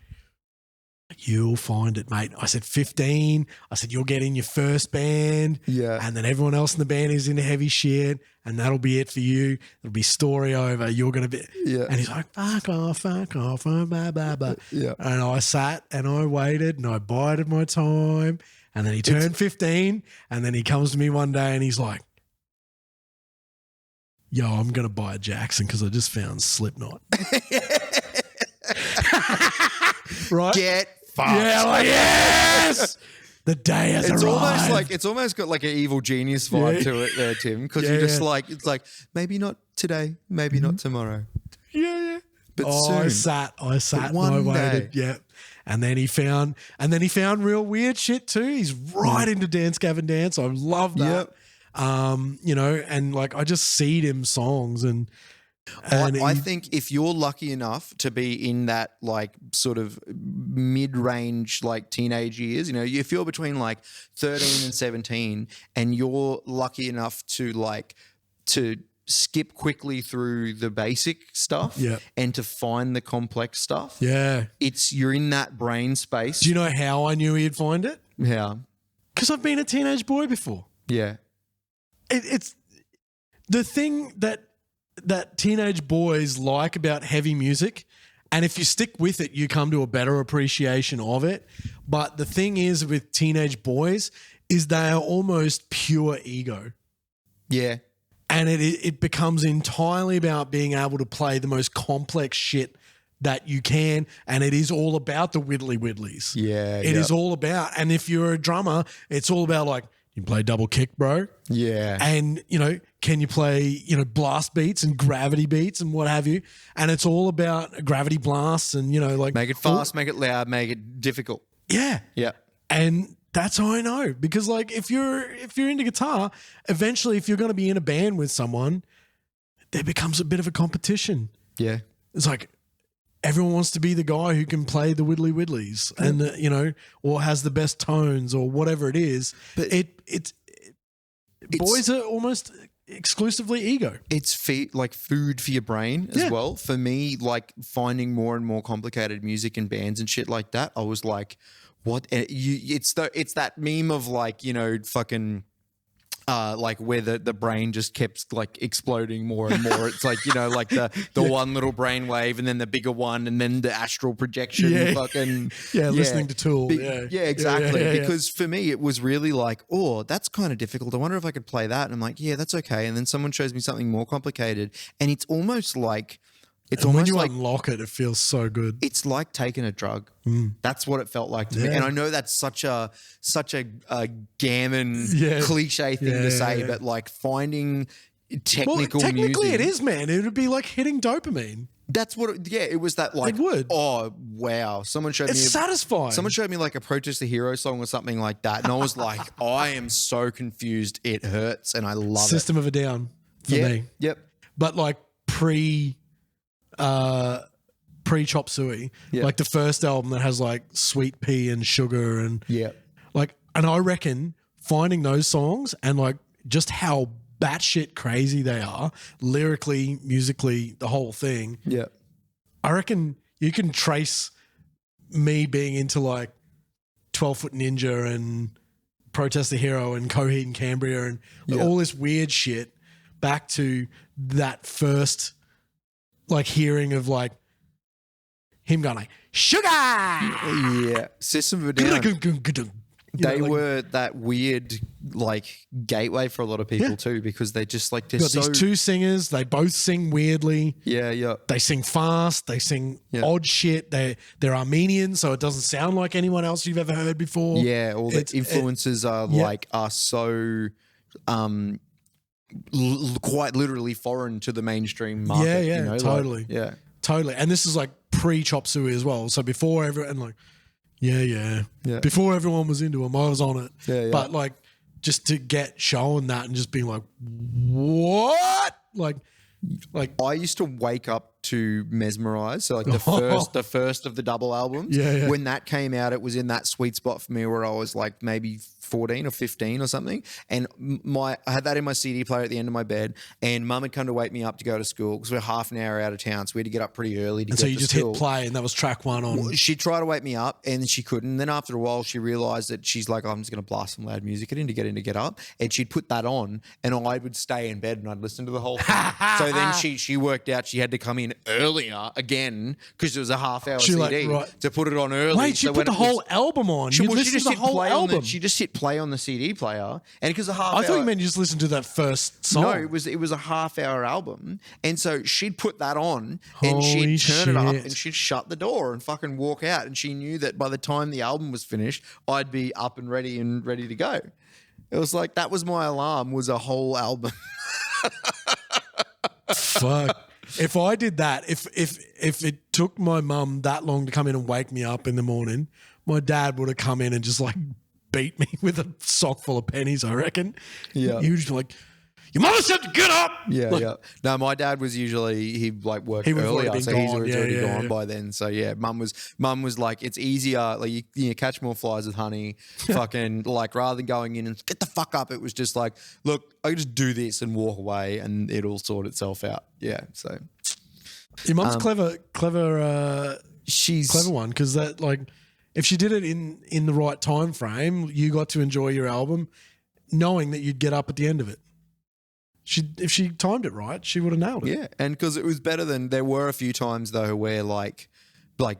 you'll find it, mate. I said 15. I said, you'll get in your first band. Yeah. And then everyone else in the band is into heavy shit. And that'll be it for you. It'll be story over. You're going to be. Yeah. And he's like, fuck off, blah, blah, blah. Yeah. And I sat and I waited and I bided my time. And then he turned 15. And then he comes to me one day and he's like, yo, I'm going to buy a Jackson because I just found Slipknot. Right? Get fucked. Yeah, like, yes! The day has arrived. It's almost got like an evil genius vibe to it there, Tim, because you're just like, it's like, maybe not today, maybe not tomorrow. Yeah. But soon. I sat and I waited. Yeah. And then he found real weird shit too. He's right into Dance Gavin Dance. I love that. Yep. You know, and like I just seed him songs and I think if you're lucky enough to be in that like sort of mid-range like teenage years, you know, if you're between like 13 and 17 and you're lucky enough to skip quickly through the basic stuff and to find the complex stuff. Yeah. You're in that brain space. Do you know how I knew he'd find it? Yeah. Because I've been a teenage boy before. Yeah. It's the thing that teenage boys like about heavy music, and if you stick with it, you come to a better appreciation of it. But the thing is with teenage boys is they are almost pure ego. Yeah. And it becomes entirely about being able to play the most complex shit that you can, and it is all about the widdly widdlies. Yeah. It is all about, and if you're a drummer, it's all about like, you play double kick, bro. Yeah. And, you know, can you play, you know, blast beats and gravity beats and what have you? And it's all about gravity blasts and, you know, like. Make it fast, make it loud, make it difficult. Yeah. Yeah. And that's how I know. Because like if you're into guitar, eventually if you're going to be in a band with someone, there becomes a bit of a competition. Yeah. It's like, everyone wants to be the guy who can play the widdly widdlies and, you know, or has the best tones or whatever it is. But it's boys are almost exclusively ego. It's like food for your brain as well. For me, like finding more and more complicated music and bands and shit like that, I was like, what? It's that meme of like, you know, fucking... like where the brain just kept like exploding more and more. It's like, you know, like the one little brain wave and then the bigger one and then the astral projection. Listening to Tool. Exactly. Because for me, it was really like, oh, that's kind of difficult. I wonder if I could play that. And I'm like, yeah, that's okay. And then someone shows me something more complicated and it's almost like... when you unlock it, it feels so good. It's like taking a drug. That's what it felt like to me. And I know that's such a gammon cliche thing to say, but like finding technically music, it is, man. It would be like hitting dopamine. That's what. It was that like. It would. Oh wow! Someone showed me. It's satisfying. Someone showed me like a Protest the Hero song or something like that, and I was like, I am so confused. It hurts, and I love it. System of a Down for me. Yep. But like pre Chop Suey, like the first album that has like Sweet Pea and Sugar and like, and I reckon finding those songs and like just how batshit crazy they are lyrically, musically, the whole thing. Yeah, I reckon you can trace me being into like 12-Foot Ninja and Protest the Hero and Coheed and Cambria and all this weird shit back to that first like hearing of like him going like, sugar! Yeah. System of a Down. They were that weird like gateway for a lot of people too, because they just like these two singers, they both sing weirdly. Yeah. They sing fast, they sing odd shit. They're Armenian, so it doesn't sound like anyone else you've ever heard before. Yeah, all the influences are so quite literally foreign to the mainstream market. Yeah, you know? totally. Like, totally. And this is like pre-Chop Suey as well. So before everyone, like, before everyone was into him, I was on it. Yeah. But like, just to get shown that and just being like, what? Like I used to wake up to Mesmerize. So like the first of the double albums. Yeah. When that came out, it was in that sweet spot for me where I was like maybe 14 or 15 or something. And I had that in my CD player at the end of my bed, and Mum had come to wake me up to go to school because we're half an hour out of town. So we had to get up pretty early to get to school. So you just hit play and that was track one on. She tried to wake me up and she couldn't. Then after a while, she realized that she's like, I'm just going to blast some loud music to get up. And she'd put that on and I would stay in bed and I'd listen to the whole thing. So then she worked out she had to come in earlier again because it was a half-hour CD to put it on early. Wait, she put the whole album on? She just hit the whole album? She just hit play on the CD player. And because I thought you meant you just listened to that first song. No, it was a half-hour album. And so she'd put that on and she'd turn it up and she'd shut the door and fucking walk out. And she knew that by the time the album was finished, I'd be up and ready to go. It was like, that was my alarm, was a whole album. Fuck. If I did that, if it took my mum that long to come in and wake me up in the morning, my dad would have come in and just like beat me with a sock full of pennies, I reckon. Yeah. He would just be like, your mother said to get up. Yeah, like, yeah. No, my dad was usually, he'd like work earlier, so he's already gone by then. So yeah, mum was like, it's easier, like you catch more flies with honey, fucking like rather than going in and get the fuck up, it was just like, look, I can just do this and walk away and it'll sort itself out. Yeah, so. Your mum's clever. She's clever one because that like, if she did it in the right time frame, you got to enjoy your album knowing that you'd get up at the end of it. If she timed it right, she would have nailed it. Yeah, and because it was better than, there were a few times though where like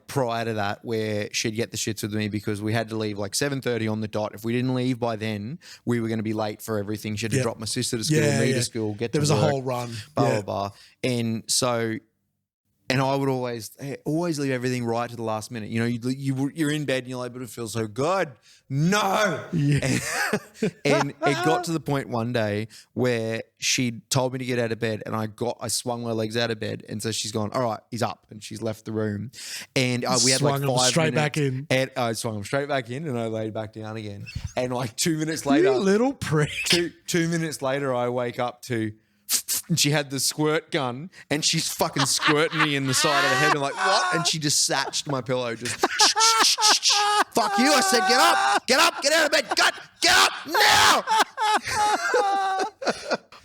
prior to that where she'd get the shits with me because we had to leave like 7:30 on the dot. If we didn't leave by then, we were going to be late for everything. She had to drop my sister to school, me to school, get to work. There was a whole run. Blah, blah, blah. And so... And I would always leave everything right to the last minute. You know, you're in bed and you're like, but it feels so good. No. Yeah. And it got to the point one day where she told me to get out of bed and I swung my legs out of bed. And so she's gone, all right, he's up. And she's left the room. And we had like 5 minutes. Straight back in. And I swung him straight back in and I laid back down again. And like 2 minutes later. You little prick. 2 minutes later, I wake up to... And she had the squirt gun and she's fucking squirting me in the side of the head and like, what? And she just satched my pillow just, fuck you. I said, get out of bed. Get up now.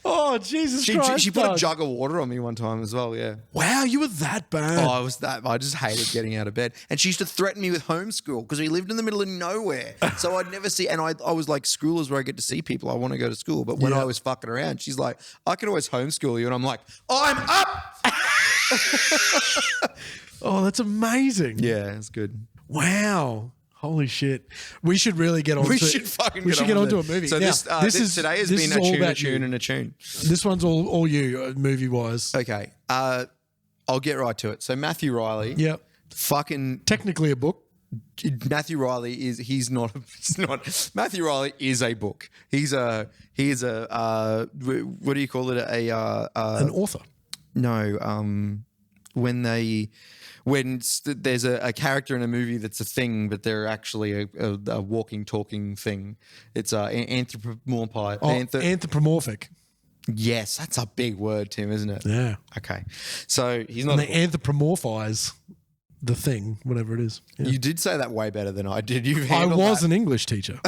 Oh, Jesus Christ. She put a jug of water on me one time as well, yeah. Wow, you were that bad. Oh, I just hated getting out of bed. And she used to threaten me with homeschool because we lived in the middle of nowhere. So I'd never see, and I was like, school is where I get to see people. I want to go to school. But when I was fucking around, she's like, I can always homeschool you. And I'm like, I'm up. Oh, that's amazing. Yeah, it's good. Wow. Holy shit. We should really get on We should get on to a movie. So now, today has been a tune and a tune. This one's all you, movie-wise. Okay. I'll get right to it. So Matthew Reilly. Yep. Fucking... Technically a book. Matthew Reilly Matthew Reilly is a book. He is a what do you call it? An author. No. When there's a character in a movie that's a thing, but they're actually a walking, talking thing. It's anthropomorphic. Yes, that's a big word, Tim, isn't it? Yeah. Okay. So he's not... And they anthropomorphize the thing, whatever it is. Yeah. You did say that way better than I did. I was an English teacher.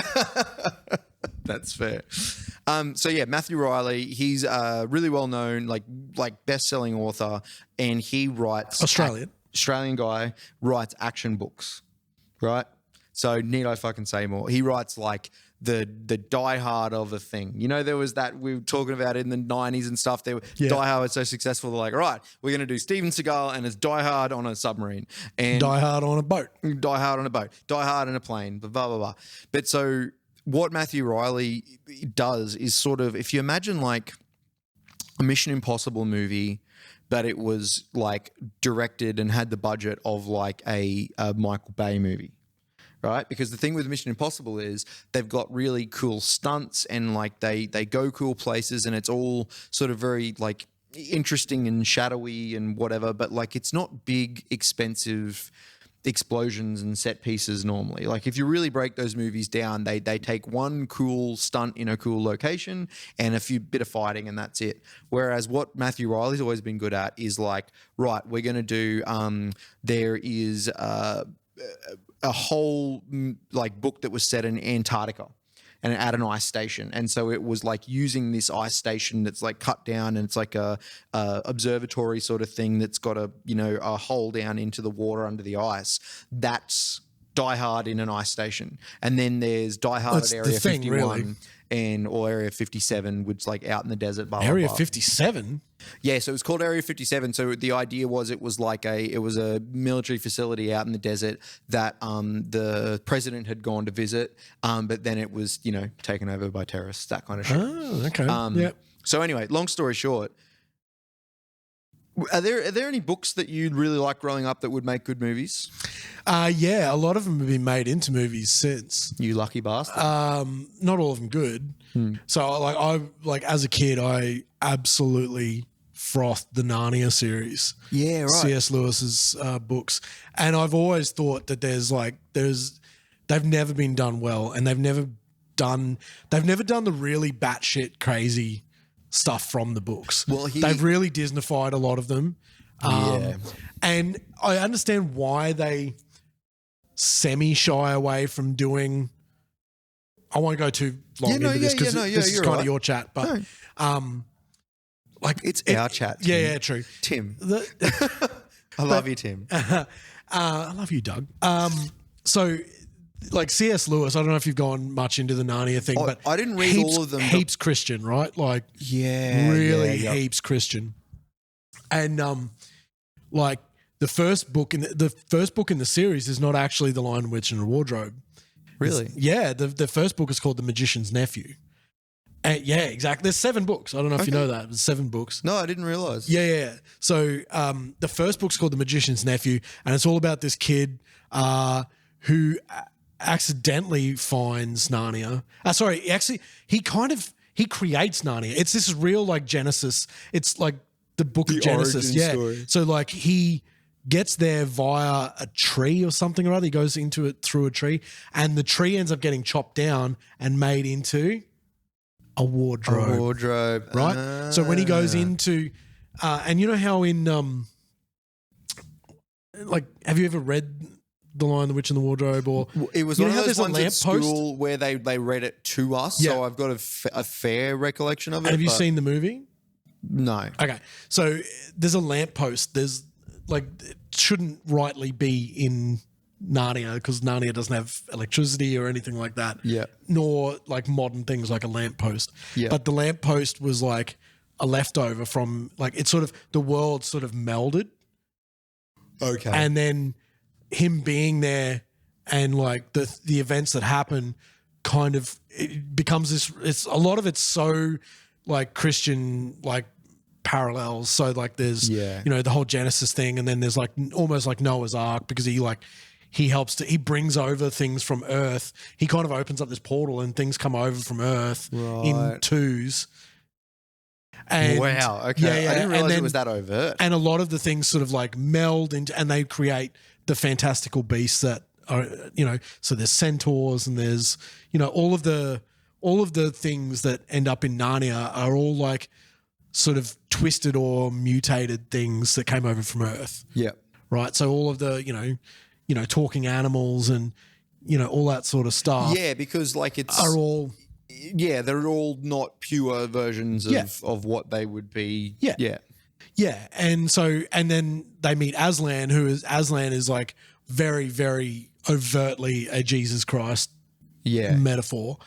That's fair. So yeah, Matthew Reilly, he's really well known, like best-selling author, and he writes... Australian guy, writes action books, right? So need I fucking say more? He writes like the Die Hard of a thing. You know, there was that we were talking about in the 90s and stuff. Die Hard was so successful, they're like, all right, we're going to do Steven Seagal and it's Die Hard on a submarine. And Die Hard on a boat. Die Hard on a boat. Die Hard in a plane, blah, blah, blah. But so what Matthew Reilly does is sort of, if you imagine like a Mission Impossible movie, but it was like directed and had the budget of like a Michael Bay movie, right? Because the thing with Mission Impossible is they've got really cool stunts and like they go cool places and it's all sort of very like interesting and shadowy and whatever, but like it's not big, expensive explosions and set pieces normally. Like if you really break those movies down, they take one cool stunt in a cool location and a few bit of fighting and that's it. Whereas what Matthew Reilly's always been good at is like, right, we're going to do, there is a whole like book that was set in Antarctica and at an ice station. And so it was like using this ice station that's like cut down and it's like a observatory sort of thing that's got a hole down into the water under the ice. That's Die Hard in an ice station. And then there's Die Hard at Area 51 really. Or Area 57, which is like out in the desert. Blah, Area blah, blah. 57? Yeah, so it was called Area 57. So the idea was it was a military facility out in the desert that the president had gone to visit, but then it was, taken over by terrorists, that kind of shit. Oh, okay. Yeah. So anyway, long story short, are there any books that you'd really like growing up that would make good movies? Yeah, a lot of them have been made into movies since. You lucky bastard. Not all of them good. So as a kid, I absolutely frothed the Narnia series. Yeah, right. C.S. Lewis's books, and I've always thought that they've never been done well, and they've never done the really batshit crazy stuff from the books. Well, they've really Disneyfied a lot of them. And I understand why they semi-shy away from doing. I won't go too long into this because this is kind of your chat, but it's our chat. Tim. Yeah, true. Tim, I love you, Tim. I love you, Doug. So, like C.S. Lewis, I don't know if you've gone much into the Narnia thing, but I didn't read all of them. Heaps Christian, right? Like, really heaps Christian. And like the first book in the series is not actually The Lion, Witch, and the Wardrobe. Really? The first book is called The Magician's Nephew. And yeah, exactly. There's 7 books. I don't know if you know that. There's 7 books. No, I didn't realize. Yeah. So the first book's called The Magician's Nephew, and it's all about this kid who accidentally finds Narnia. He creates Narnia. It's this real like Genesis. It's like the book of Genesis. Yeah. Story. So like he gets there via a tree or something or other. He goes into it through a tree, and the tree ends up getting chopped down and made into a wardrobe. Right? So when he goes into and you know how in have you ever read The Lion, the Witch, and the Wardrobe? Or it was one of those ones at school where they read it to us, so I've got a fair recollection of it. Have you seen the movie? No. Okay. So there's a lamppost. There's it shouldn't rightly be in Narnia because Narnia doesn't have electricity or anything like that. Yeah. Nor like modern things like a lamppost. Yeah. But the lamppost was like a leftover from it's sort of the world sort of melded. Okay. And then him being there and like the events that happen kind of it becomes this. It's a lot of it's so like Christian like parallels. So like there's the whole Genesis thing, and then there's like almost like Noah's Ark because he brings over things from Earth. He kind of opens up this portal and things come over from Earth in twos. And wow. Okay. I didn't realize it was that overt. And a lot of the things sort of like meld into, and they create the fantastical beasts that are, so there's centaurs and there's, all of the things that end up in Narnia are all like sort of twisted or mutated things that came over from Earth. Yeah. Right. So all of the, talking animals and, all that sort of stuff. Yeah. Because like are all. Yeah, they're all not pure versions of what they would be. Yeah. Yeah. Yeah. And then they meet Aslan, Aslan is like very, very overtly a Jesus Christ metaphor.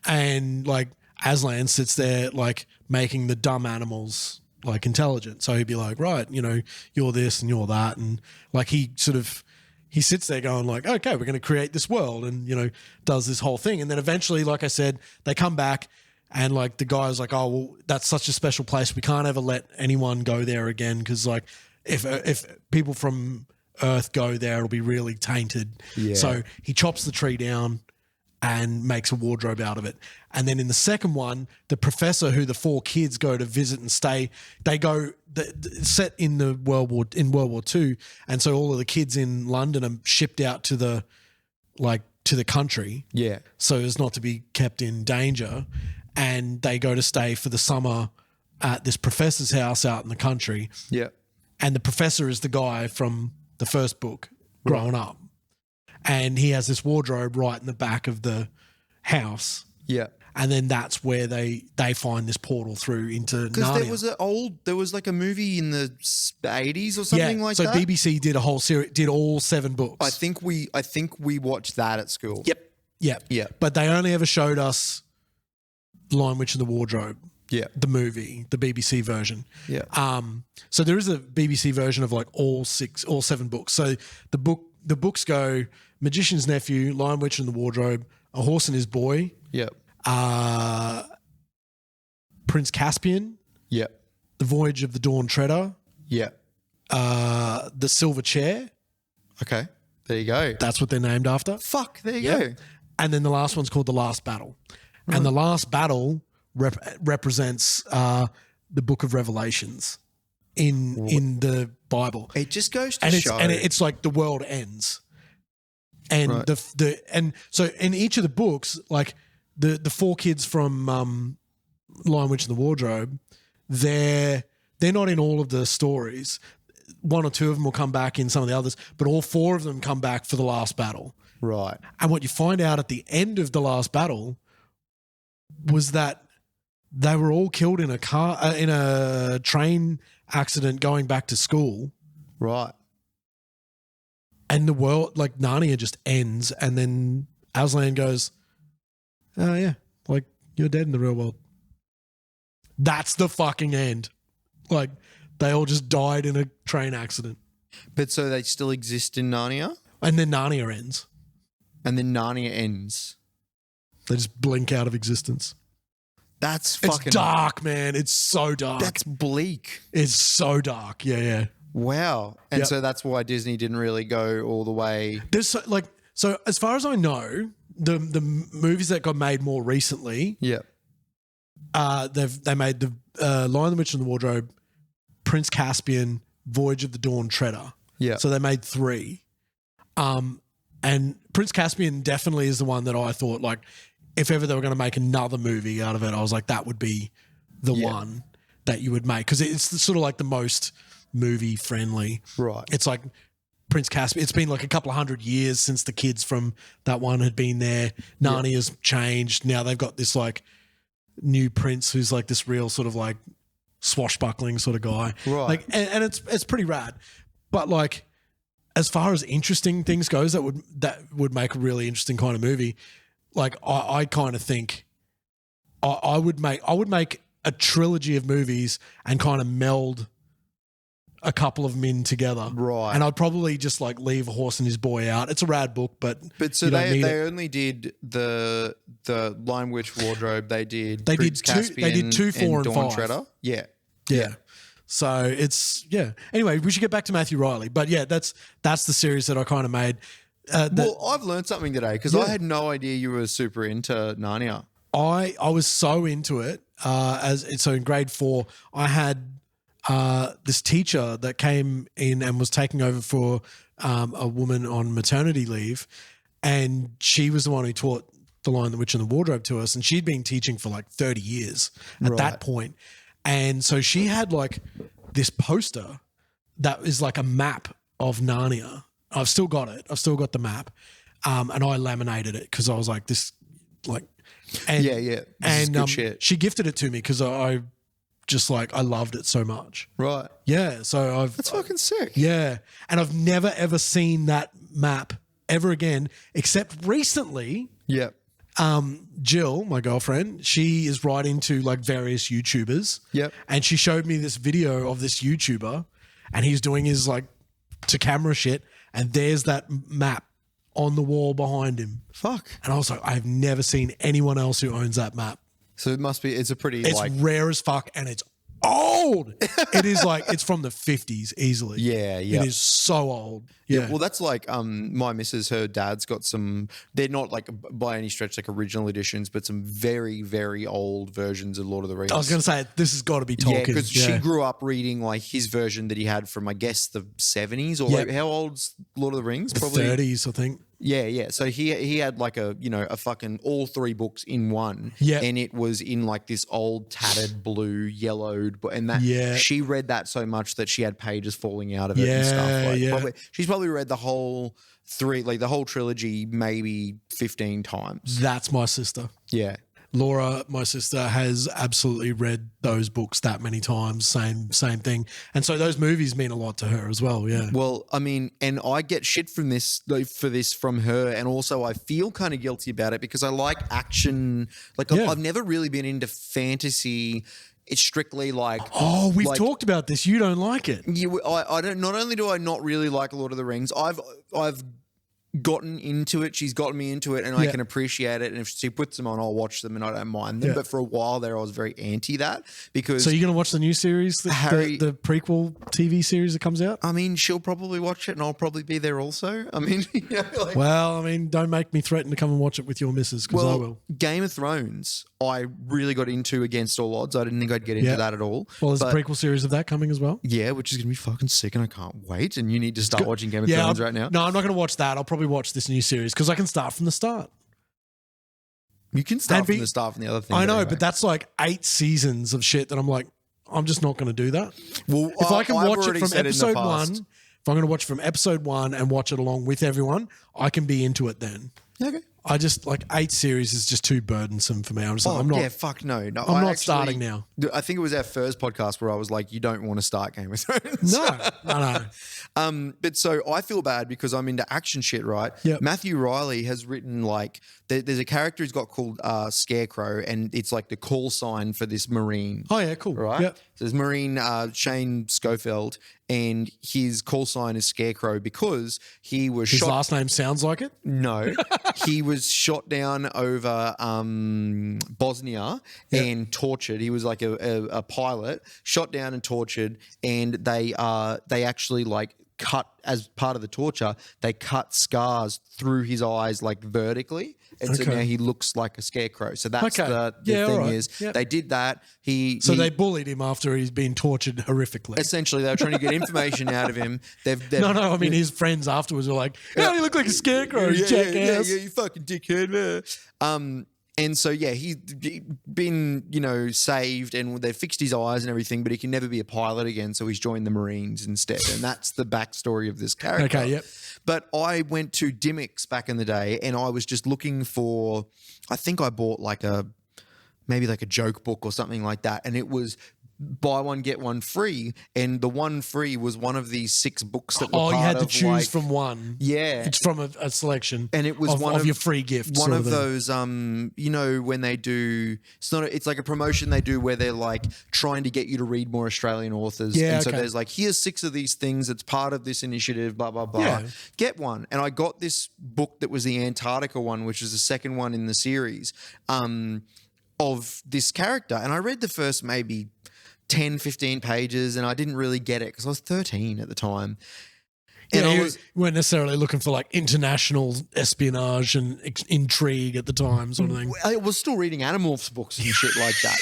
And like Aslan sits there like making the dumb animals like intelligent. So he'd be like, right, you're this and you're that. And like he sits there going like, okay, we're going to create this world and, does this whole thing. And then eventually, like I said, they come back and like the guy's like, oh, well, that's such a special place. We can't ever let anyone go there again because like if people from Earth go there, it'll be really tainted. Yeah. So he chops the tree down and makes a wardrobe out of it. And then in the second one, the professor who the 4 kids go to visit and stay, they go set in the World War II, and so all of the kids in London are shipped out to the country, so as not to be kept in danger, and they go to stay for the summer at this professor's house out in the country. Yeah, and the professor is the guy from the first book growing up. And he has this wardrobe right in the back of the house. Yeah. And then that's where they find this portal through into Narnia. Because there was like a movie in the 80s or something like that. So BBC did a whole series, did all 7 books. I think we watched that at school. Yep. Yeah. But they only ever showed us Lion, Witch and the Wardrobe. Yeah. The movie, the BBC version. Yeah. So there is a BBC version of like all 7 books. So the books go Magician's Nephew, Lion, Witch and the Wardrobe, A Horse and His Boy. Yeah. Prince Caspian. Yeah. The Voyage of the Dawn Treader. Yeah. The Silver Chair. Okay. There you go. That's what they're named after. Fuck. There you go. And then the last one's called The Last Battle. Right. And The Last Battle represents the Book of Revelations in the Bible. It just goes to show. And it's like the world ends. And right. And so in each of the books, like the 4 kids from Lion, Witch and the Wardrobe, they're not in all of the stories. 1 or 2 of them will come back in some of the others, but all 4 of them come back for the last battle. Right. And what you find out at the end of the last battle was that they were all killed in a train accident going back to school. Right. And the world, like Narnia, just ends, and then Aslan goes, "Oh yeah, like you're dead in the real world." That's the fucking end. Like they all just died in a train accident. But so they still exist in Narnia? And then Narnia ends. And then Narnia ends. They just blink out of existence. That's fucking... It's dark, man. It's so dark. That's bleak. It's so dark. Yeah. Wow. And so that's why Disney didn't really go all the way... So as far as I know, the movies that got made more recently... Yeah. They made the Lion, the Witch and the Wardrobe, Prince Caspian, Voyage of the Dawn Treader. Yeah. So they made 3. And Prince Caspian definitely is the one that I thought, like, if ever they were going to make another movie out of it, I was like, that would be the one that you would make. Because it's sort of like the most movie friendly. Right. It's like Prince Caspian. It's been like a couple of 100 years since the kids from that one had been there. Narnia's changed. Now they've got this like new prince who's like this real sort of like swashbuckling sort of guy. Right. Like, and it's pretty rad. But like, as far as interesting things goes, that would make a really interesting kind of movie. Like I kind of think I would make a trilogy of movies and kind of meld a couple of them in together. Right. And I'd probably just like leave A Horse and His Boy out. It's a rad book, but so they only did the Lion, Witch, Wardrobe. They did Caspian, they did 2, 4 and Dawn 5. Treader. Yeah. So it's Anyway, we should get back to Matthew Reilly, but yeah, that's the series that I kind of made. Well, I've learned something today because I had no idea you were super into Narnia. I was so into it. So in grade 4, I had this teacher that came in and was taking over for a woman on maternity leave, and she was the one who taught The Lion, the Witch and the Wardrobe to us, and she'd been teaching for like 30 years at that point. And so she had like this poster that is like a map of Narnia. I've still got it. I've still got the map. And I laminated it because I was like, this, like, and This is good shit. She gifted it to me because I just like, I loved it so much. Right. Yeah. So that's fucking sick. Yeah. And I've never ever seen that map ever again, except recently. Yeah. Jill, my girlfriend, she is right into like various YouTubers. Yep. And she showed me this video of this YouTuber and he's doing his like to camera shit. And there's that map on the wall behind him. Fuck. And I was like, I've never seen anyone else who owns that map. So it's a pretty It's rare as fuck and it's old. It is like it's from the 50s easily. Yeah. It is so old. Yeah. Well, that's like my missus, her dad's got some, they're not like by any stretch like original editions, but some very, very old versions of Lord of the Rings. I was going to say, this has got to be Tolkien. Yeah, because she grew up reading like his version that he had from, I guess, the 70s or like, how old's Lord of the Rings? Probably 30s, I think. Yeah. So he had like a fucking all 3 books in one. Yeah. And it was in like this old tattered blue yellowed book. And that she read that so much that she had pages falling out of it and stuff. Like she's probably read the whole the whole trilogy maybe 15 times. That's my sister. Yeah. Laura, my sister, has absolutely read those books that many times. Same thing. And so those movies mean a lot to her as well. Yeah. Well, I mean, and I get shit from this from her, and also I feel kind of guilty about it because I like action. Like I've never really been into fantasy. It's strictly like we've talked about this. You don't like it. I don't. Not only do I not really like Lord of the Rings, I've gotten into it. She's gotten me into it, and I can appreciate it. And if she puts them on, I'll watch them, and I don't mind them. Yeah. But for a while there, I was very anti that because. So you're going to watch the new series, the prequel TV series that comes out? I mean, she'll probably watch it, and I'll probably be there also. I mean, don't make me threaten to come and watch it with your missus because I will. Game of Thrones, I really got into against all odds. I didn't think I'd get into that at all. Well, there's a prequel series of that coming as well. Yeah, which is going to be fucking sick, and I can't wait. And you need to start watching Game of Thrones right now. No, I'm not going to watch that. I'll probably watch this new series because I can start from the start. You can start from the start from the other thing. I know, but that's like 8 seasons of shit that I'm like, I'm just not going to do that. Well, if I can watch it from episode 1, if I'm going to watch it from episode 1 and watch it along with everyone, I can be into it then. Okay. I just like 8 series is just too burdensome for me. I'm just like, I'm not. Yeah, fuck no. I'm not starting now. I think it was our first podcast where I was like, you don't want to start Game of Thrones. No. But so I feel bad because I'm into action shit, right? Yep. Matthew Reilly has written like, there's a character he's got called Scarecrow, and it's like the call sign for this Marine. Oh, yeah, cool. Right? Yep. So there's Marine Shane Schofield, and his call sign is Scarecrow because he was His last name sounds like it? No. He was shot down over Bosnia and tortured. He was like a pilot, shot down and tortured, and they actually like cut, as part of the torture, they cut scars through his eyes like vertically. And so now he looks like a scarecrow. So that's the thing is they did that. They bullied him after he's been tortured horrifically. Essentially, they were trying to get information out of him. I mean, his friends afterwards were like, "Oh, you look like a scarecrow, you jackass." Yeah, you fucking dickhead. And so, he's been, saved, and they fixed his eyes and everything, but he can never be a pilot again, so he's joined the Marines instead. And that's the backstory of this character. Okay, yep. But I went to Dimmicks back in the day, and I was just looking for, I think I bought maybe a joke book or something like that, and it was buy one, get one free, and the one free was one of these 6 books that were part of, you had to choose from one. Yeah. It's from a selection. And it was one of your free gifts. One of those, when they do, it's like a promotion they do where they're like trying to get you to read more Australian authors. Yeah, and so there's like, here's 6 of these things. It's part of this initiative, blah, blah, blah. Yeah. Get one. And I got this book that was the Antarctica one, which is the second one in the series, of this character. And I read the first maybe 10, 15 pages, and I didn't really get it because I was 13 at the time. And you weren't necessarily looking for like international espionage and intrigue at the time, sort of thing. I was still reading Animorphs books and shit like that,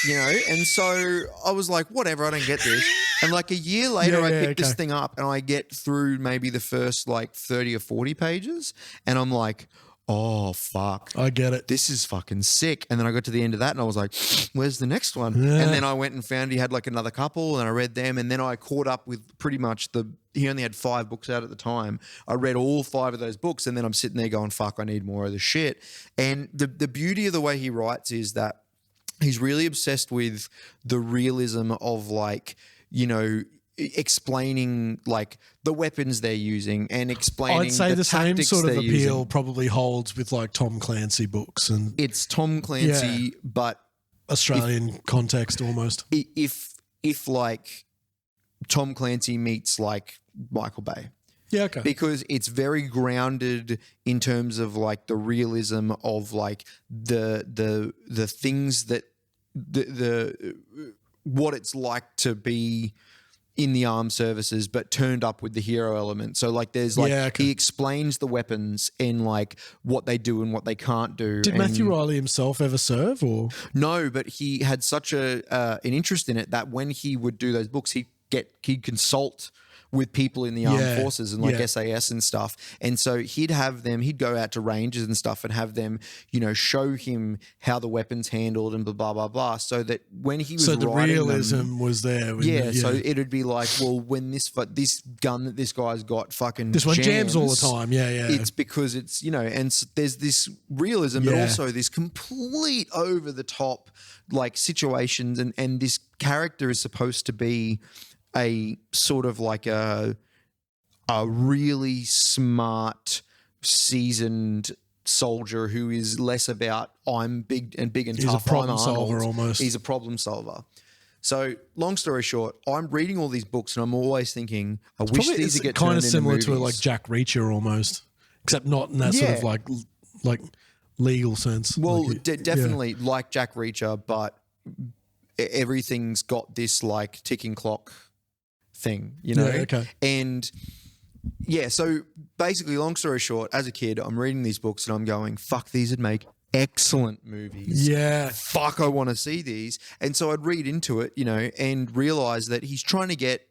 And so I was like, whatever, I don't get this. And like a year later, I picked this thing up, and I get through maybe the first like 30 or 40 pages, and I'm like, oh, fuck. I get it. This is fucking sick. And then I got to the end of that and I was like, where's the next one? Yeah. And then I went and found he had like another couple, and I read them. And then I caught up with pretty much he only had 5 books out at the time. I read all 5 of those books, and then I'm sitting there going, fuck, I need more of the shit. And the beauty of the way he writes is that he's really obsessed with the realism of like, explaining like the weapons they're using and explaining I'd say the same sort of appeal using. Probably holds with like Tom Clancy books, and it's Tom Clancy but Australian context almost. If like Tom Clancy meets like Michael Bay. Yeah, okay. Because it's very grounded in terms of like the realism of like the things that the what it's like to be in the armed services, but turned up with the hero element. So like there's like he explains the weapons and like what they do and what they can't do. Did Matthew Reilly himself ever serve or? No, but he had such an interest in it that when he would do those books, he'd consult with people in the armed forces and like SAS and stuff. And so he'd go out to ranges and stuff and have them, show him how the weapons handled and blah, blah, blah. So that when he was the writing realism was there. So it'd be like, well, when this gun that this guy's got fucking this one jams all the time. Yeah. It's because it's, and there's this realism, but also this complete over the top like situations. And this character is supposed to be a sort of like a really smart, seasoned soldier who is less about I'm big and tough. He's a problem solver almost. He's a problem solver. So long story short, I'm reading all these books and I'm always thinking, I wish these would get turned into movies. Kind of similar to like Jack Reacher almost, except not in that sort of like legal sense. Well, definitely like Jack Reacher, but everything's got this like ticking clock thing, And so basically, long story short, as a kid, I'm reading these books and I'm going, fuck, these would make excellent movies. Yeah. Fuck, I want to see these. And so I'd read into it, and realize that he's trying to get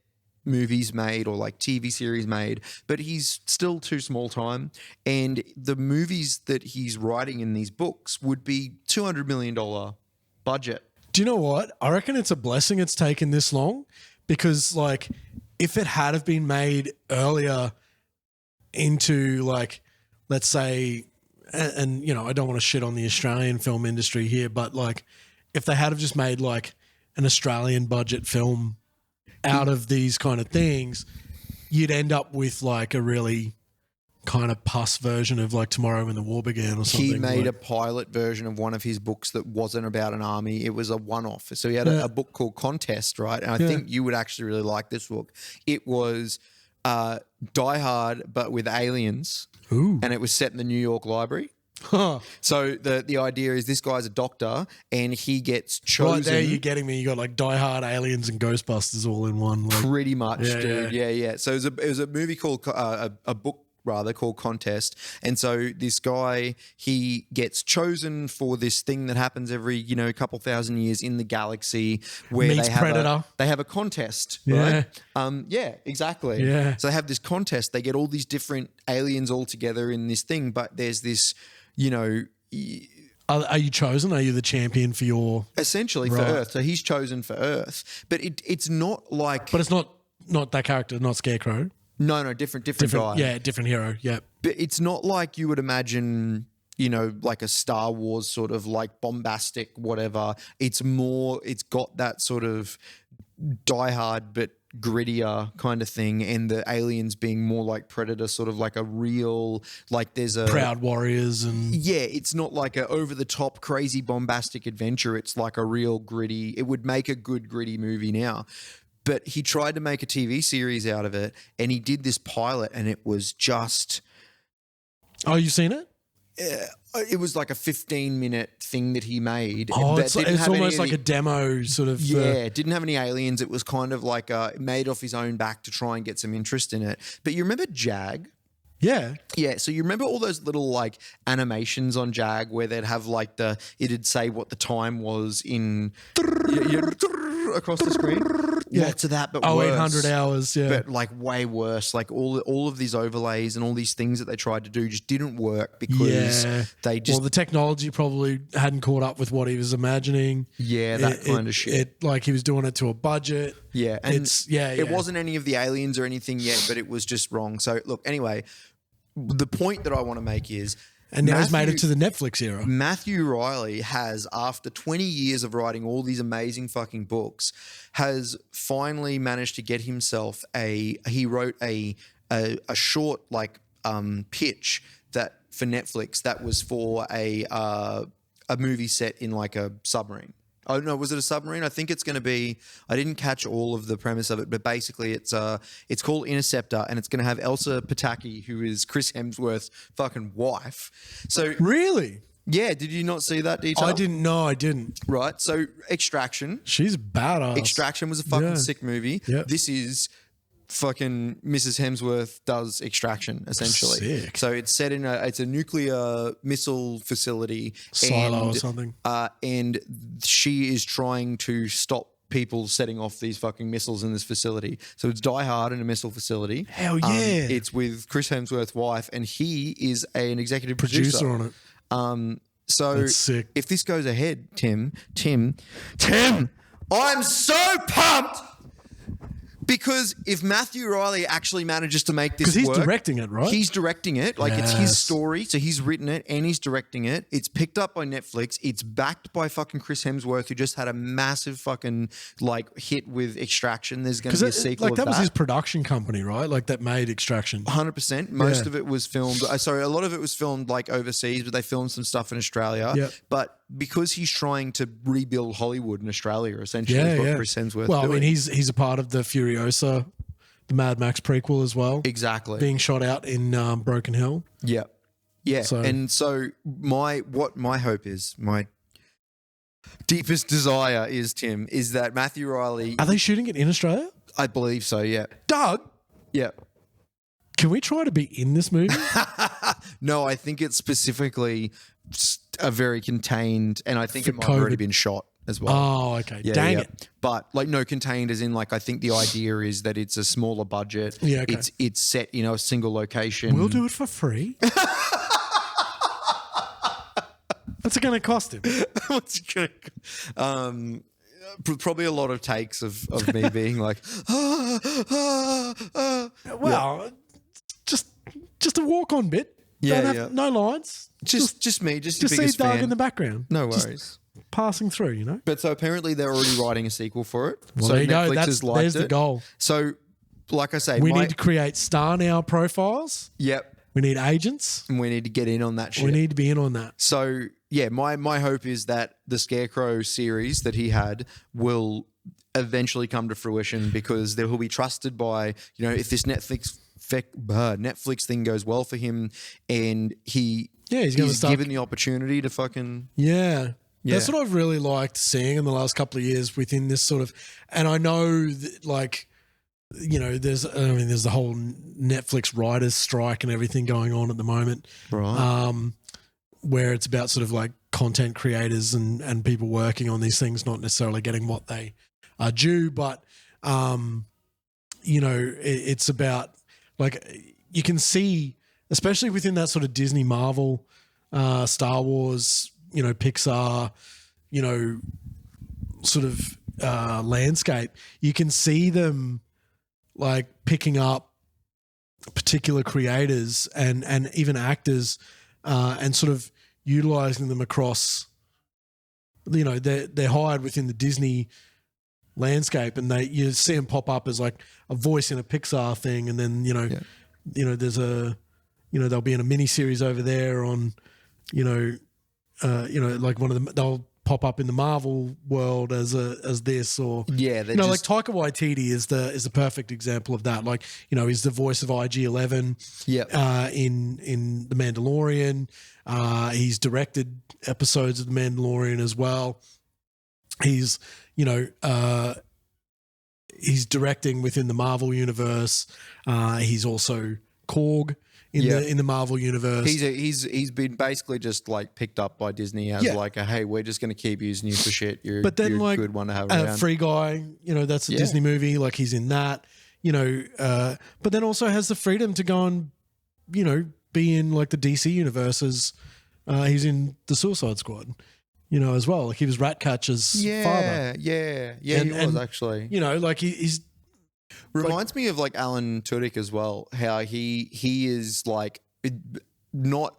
movies made or like TV series made, but he's still too small time. And the movies that he's writing in these books would be $200 million budget. Do you know what? I reckon it's a blessing it's taken this long. Because, like, if it had have been made earlier into, like, let's say, and I don't want to shit on the Australian film industry here, but, like, if they had have just made, like, an Australian budget film out of these kind of things, you'd end up with, like, a really kind of puss version of like Tomorrow When the War Began or something. He made a pilot version of one of his books that wasn't about an army. It was a one-off. So he had a book called Contest, right? And I think you would actually really like this book. It was Die Hard, but with aliens. Ooh. And it was set in the New York Library. Huh. So the idea is this guy's a doctor and he gets chosen. Right there, you're getting me. You got like Die Hard, aliens, and Ghostbusters all in one. Like. Pretty much, dude. Yeah. So it was a movie called a book rather called Contest. And so this guy, he gets chosen for this thing that happens every, couple thousand years in the galaxy where Meets Predator. They have a contest, right? Yeah, exactly. Yeah. So they have this contest. They get all these different aliens all together in this thing, but there's this, Are you chosen? Are you the champion for your... Essentially for Earth. So he's chosen for Earth. But it's not like... But it's not that character, not Scarecrow. No, different guy. Yeah, different hero, yeah. But it's not like you would imagine, like a Star Wars sort of like bombastic whatever. It's got that sort of Die Hard but grittier kind of thing, and the aliens being more like Predator, sort of like a real, like there's a... Proud warriors and... Yeah, it's not like a over-the-top crazy bombastic adventure. It's like a real gritty... It would make a good gritty movie now. But he tried to make a TV series out of it, and he did this pilot, and it was just... Oh, you've seen it? It was like a 15-minute thing that he made. Oh, it's almost like a demo sort of... Yeah, it didn't have any aliens. It was kind of like made off his own back to try and get some interest in it. But you remember Jag? Yeah. Yeah, so you remember all those little like animations on Jag where they'd have like it'd say what the time was in... across the screen? Yeah. Lots of that, but worse. 800 hours, yeah. But like way worse. Like all of these overlays and all these things that they tried to do just didn't work because they just... Well, the technology probably hadn't caught up with what he was imagining. Yeah, that kind of shit. Like he was doing it to a budget. Yeah. And it wasn't any of the aliens or anything yet, but it was just wrong. So look, anyway, the point that I want to make is... And now he's made it to the Netflix era. Matthew Reilly has, after 20 years of writing all these amazing fucking books, has finally managed to get himself he wrote a short like pitch that for Netflix that was for a movie set in like a submarine. Oh no, was it a submarine? I think it's going to be. I didn't catch all of the premise of it, but basically it's called Interceptor, and it's going to have Elsa Pataky, who is Chris Hemsworth's fucking wife. So really, Yeah, did you not see that detail? I didn't know. I didn't. Right, so Extraction. She's badass. Extraction was a fucking sick movie. Yeah. This is fucking Mrs. Hemsworth does Extraction, essentially. Sick. So it's set in it's a nuclear missile facility. Silo or something. And she is trying to stop people setting off these fucking missiles in this facility. So it's Die Hard in a missile facility. Hell yeah. It's with Chris Hemsworth's wife, and he is an executive Producer on it. So That's sick. if this goes ahead, Tim, I'm so pumped because if Matthew Reilly actually manages to make this work. Because he's directing it, right? He's directing it. Like it's his Yes. story. So he's written it and he's directing it. It's picked up by Netflix. It's backed by fucking Chris Hemsworth, who just had a massive fucking like hit with Extraction. There's going to be a sequel like of that was his production company, right? Like that made Extraction. 100%. Most of it was filmed. Sorry, a lot of it was filmed like overseas, but they filmed some stuff in Australia. Yep. But because he's trying to rebuild Hollywood in Australia, essentially, is what Chris Hemsworth. Well, doing. I mean, he's a part of the Furiosa, the Mad Max prequel as well. Exactly. Being shot out in Broken Hill. Yeah. Yeah. So- And so my hope is, my deepest desire is, Tim, is that Matthew Reilly. Are they shooting it in Australia? I believe so. Yeah. Doug, Yeah. can we try to be in this movie? No, I think it's specifically a very contained, and I think For it might have already COVID. been shot as well. Oh, okay. Dang it. But like no contained as in like I think the idea is that it's a smaller budget. Yeah, okay. It's set, a single location. We'll do it for free. What's it going to cost him? What's it gonna probably a lot of takes of me being like Well, just a walk-on bit. Yeah, Don't have no lines. just me, just your Just see biggest Doug fan. in the background. No Just worries. passing through, you know? But so apparently they're already writing a sequel for it. Well, so there you Netflix go. has liked There's the it. goal. So like I say, We need to create star now profiles. Yep. We need agents. And we need to get in on that shit. We need to be in on that. So yeah, my hope is that the Scarecrow series that he had will eventually come to fruition because they will be trusted by, if this Netflix thing goes well for him and he's gonna start given the opportunity to fucking Yeah. That's what I've really liked seeing in the last couple of years within this sort of, and I know that there's the whole Netflix writers strike and everything going on at the moment. right. Where it's about sort of like content creators and people working on these things, not necessarily getting what they are due, but it's about like you can see, especially within that sort of Disney, Marvel, Star Wars, Pixar, sort of landscape, you can see them like picking up particular creators and even actors and sort of utilizing them across, they're hired within the Disney landscape and you see them pop up as like a voice in a Pixar thing. And then, there's they'll be in a mini series over there on, like one of them, they'll pop up in the Marvel world as this or like Taika Waititi is the perfect example of that. Like, he's the voice of IG-11 in The Mandalorian. He's directed episodes of The Mandalorian as well. He's he's directing within the Marvel universe. He's also Korg in the Marvel universe. He's been basically just like picked up by Disney as like hey, we're just going to keep using you for shit. You're a good one to have around. Free Guy, that's a Disney movie. Like he's in that, but then also has the freedom to go and, be in like the DC universe as he's in the Suicide Squad, as well. Like he was Ratcatcher's father. Yeah, he was actually. Like he's reminds me of like Alan Tudyk as well. How he is like not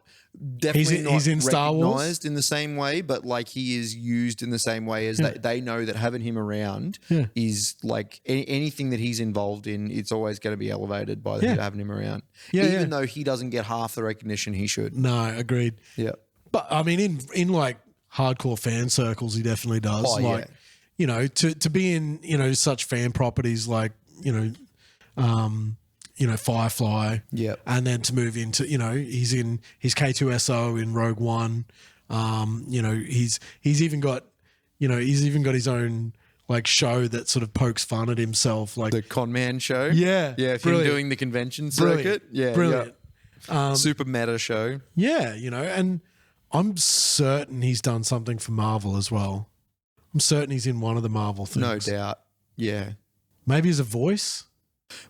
definitely not he's in Star Wars recognized in the same way, but like he is used in the same way as they know that having him around is like anything that he's involved in. It's always going to be elevated by having him around, even though he doesn't get half the recognition he should. No, agreed. Yeah, but I mean, in like hardcore fan circles, he definitely does. Oh, like, to be in such fan properties like Firefly. Yeah. And then to move into, he's K2SO in Rogue One. You know, he's even got his own like show that sort of pokes fun at himself, like The Con Man show. Yeah, Yeah, if brilliant. you're doing the convention circuit. Yeah. Brilliant. Yeah. Super meta show. Yeah, you know, and I'm certain he's done something for Marvel as well. I'm certain he's in one of the Marvel things. No doubt. Yeah. Maybe as a voice.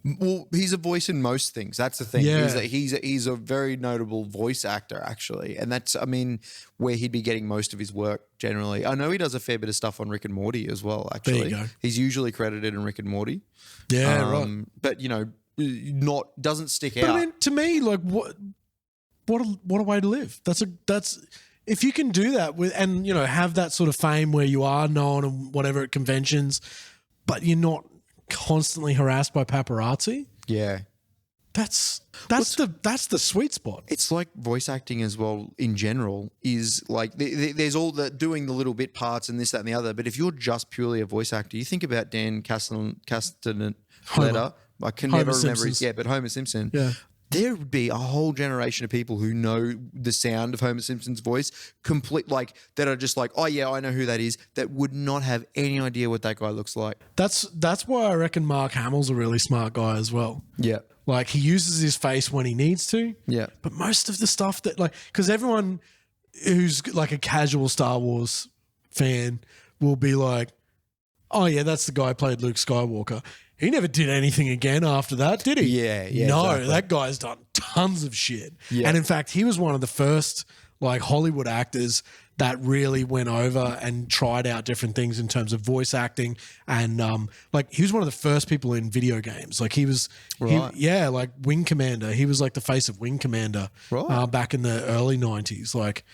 Well, he's a voice in most things. That's the thing. Yeah. He's a very notable voice actor, actually. And that's, I mean, where he'd be getting most of his work generally. I know he does a fair bit of stuff on Rick and Morty as well, actually. There you go. He's usually credited in Rick and Morty. Yeah, right. But, you know, doesn't stick But out. I mean, to me, like what a way to live. That's if you can do that with, and you know, have that sort of fame where you are known and whatever at conventions, but you're not constantly harassed by paparazzi. Yeah. That's the sweet spot. It's like voice acting as well in general is like there's all the doing the little bit parts and this, that, and the other. But if you're just purely a voice actor, you think about Dan Castellaneta. I can never remember his, but Homer Simpson. Yeah. There would be a whole generation of people who know the sound of Homer Simpson's voice, that are just like, oh yeah, I know who that is, that would not have any idea what that guy looks like. That's why I reckon Mark Hamill's a really smart guy as well. Yeah. Like he uses his face when he needs to. Yeah. But most of the stuff that because everyone who's like a casual Star Wars fan will be like, oh yeah, that's the guy who played Luke Skywalker. He never did anything again after that, did he? Yeah. No, exactly. that guy's done tons of shit. Yeah. And in fact, he was one of the first like Hollywood actors that really went over and tried out different things in terms of voice acting. And like he was one of the first people in video games. Like he was, like Wing Commander. He was like the face of Wing Commander back in the early 90s. Like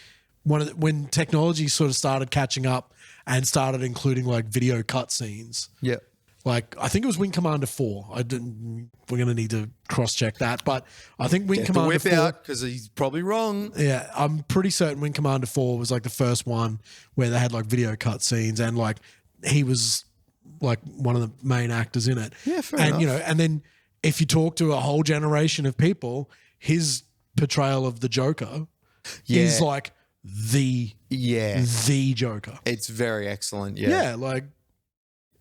when technology sort of started catching up and started including like video cutscenes. Yeah. Like, I think it was Wing Commander 4. We're going to need to cross-check that. But I think Wing Commander 4... out because he's probably wrong. Yeah, I'm pretty certain Wing Commander 4 was like the first one where they had like video cutscenes and like he was like one of the main actors in it. Yeah, fair enough. You know, and then if you talk to a whole generation of people, his portrayal of the Joker is like the Joker. It's very excellent, yeah. Yeah, like...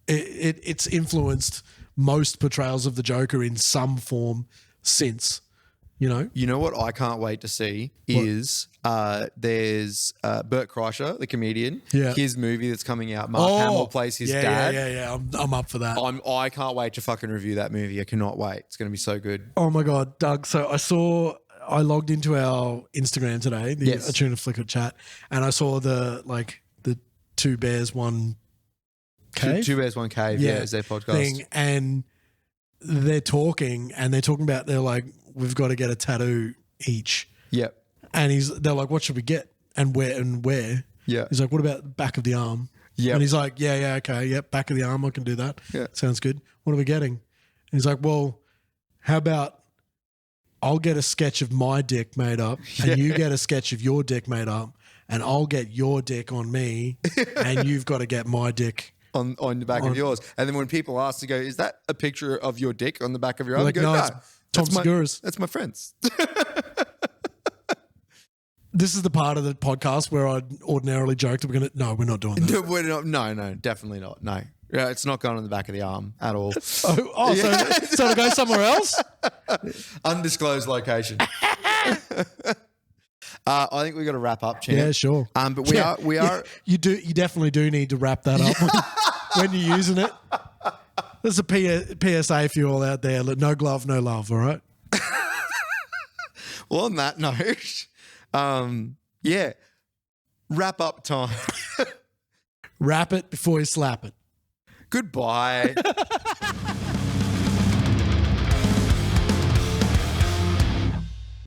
It's influenced most portrayals of the Joker in some form since, you know? You know what I can't wait to see is there's Bert Kreischer, the comedian, his movie that's coming out. Mark Hamill plays his dad. Yeah. I'm up for that. I can't wait to fucking review that movie. I cannot wait. It's going to be so good. Oh my God, Doug. So I logged into our Instagram today, the Tuna Flicker chat, and I saw the Two Bears, One Cave? Two Bears, One Cave, is their podcast. Thing, and they're talking about, they're like, we've got to get a tattoo each. Yep. And they're like, what should we get? And where? Yeah. He's like, what about the back of the arm? Yeah. And he's like, yeah, okay, yep, back of the arm, I can do that. Yeah. Sounds good. What are we getting? And he's like, well, how about I'll get a sketch of my dick made up and you get a sketch of your dick made up and I'll get your dick on me and you've got to get my dick on the back of yours. And then when people ask to go, is that a picture of your dick on the back of your arm? Like, no, it's Tom Segura's. That's my friend's. This is the part of the podcast where I ordinarily joked that we're not doing that. No, we're not. No, definitely not. No. Yeah, it's not going on the back of the arm at all. So to go somewhere else? Undisclosed location. I think we've got to wrap up, Champ. Yeah, sure. But we are. You definitely do need to wrap that up when you're using it. There's a PSA for you all out there. No glove, no love. All right. Well, on that note, wrap up time. Wrap it before you slap it. Goodbye.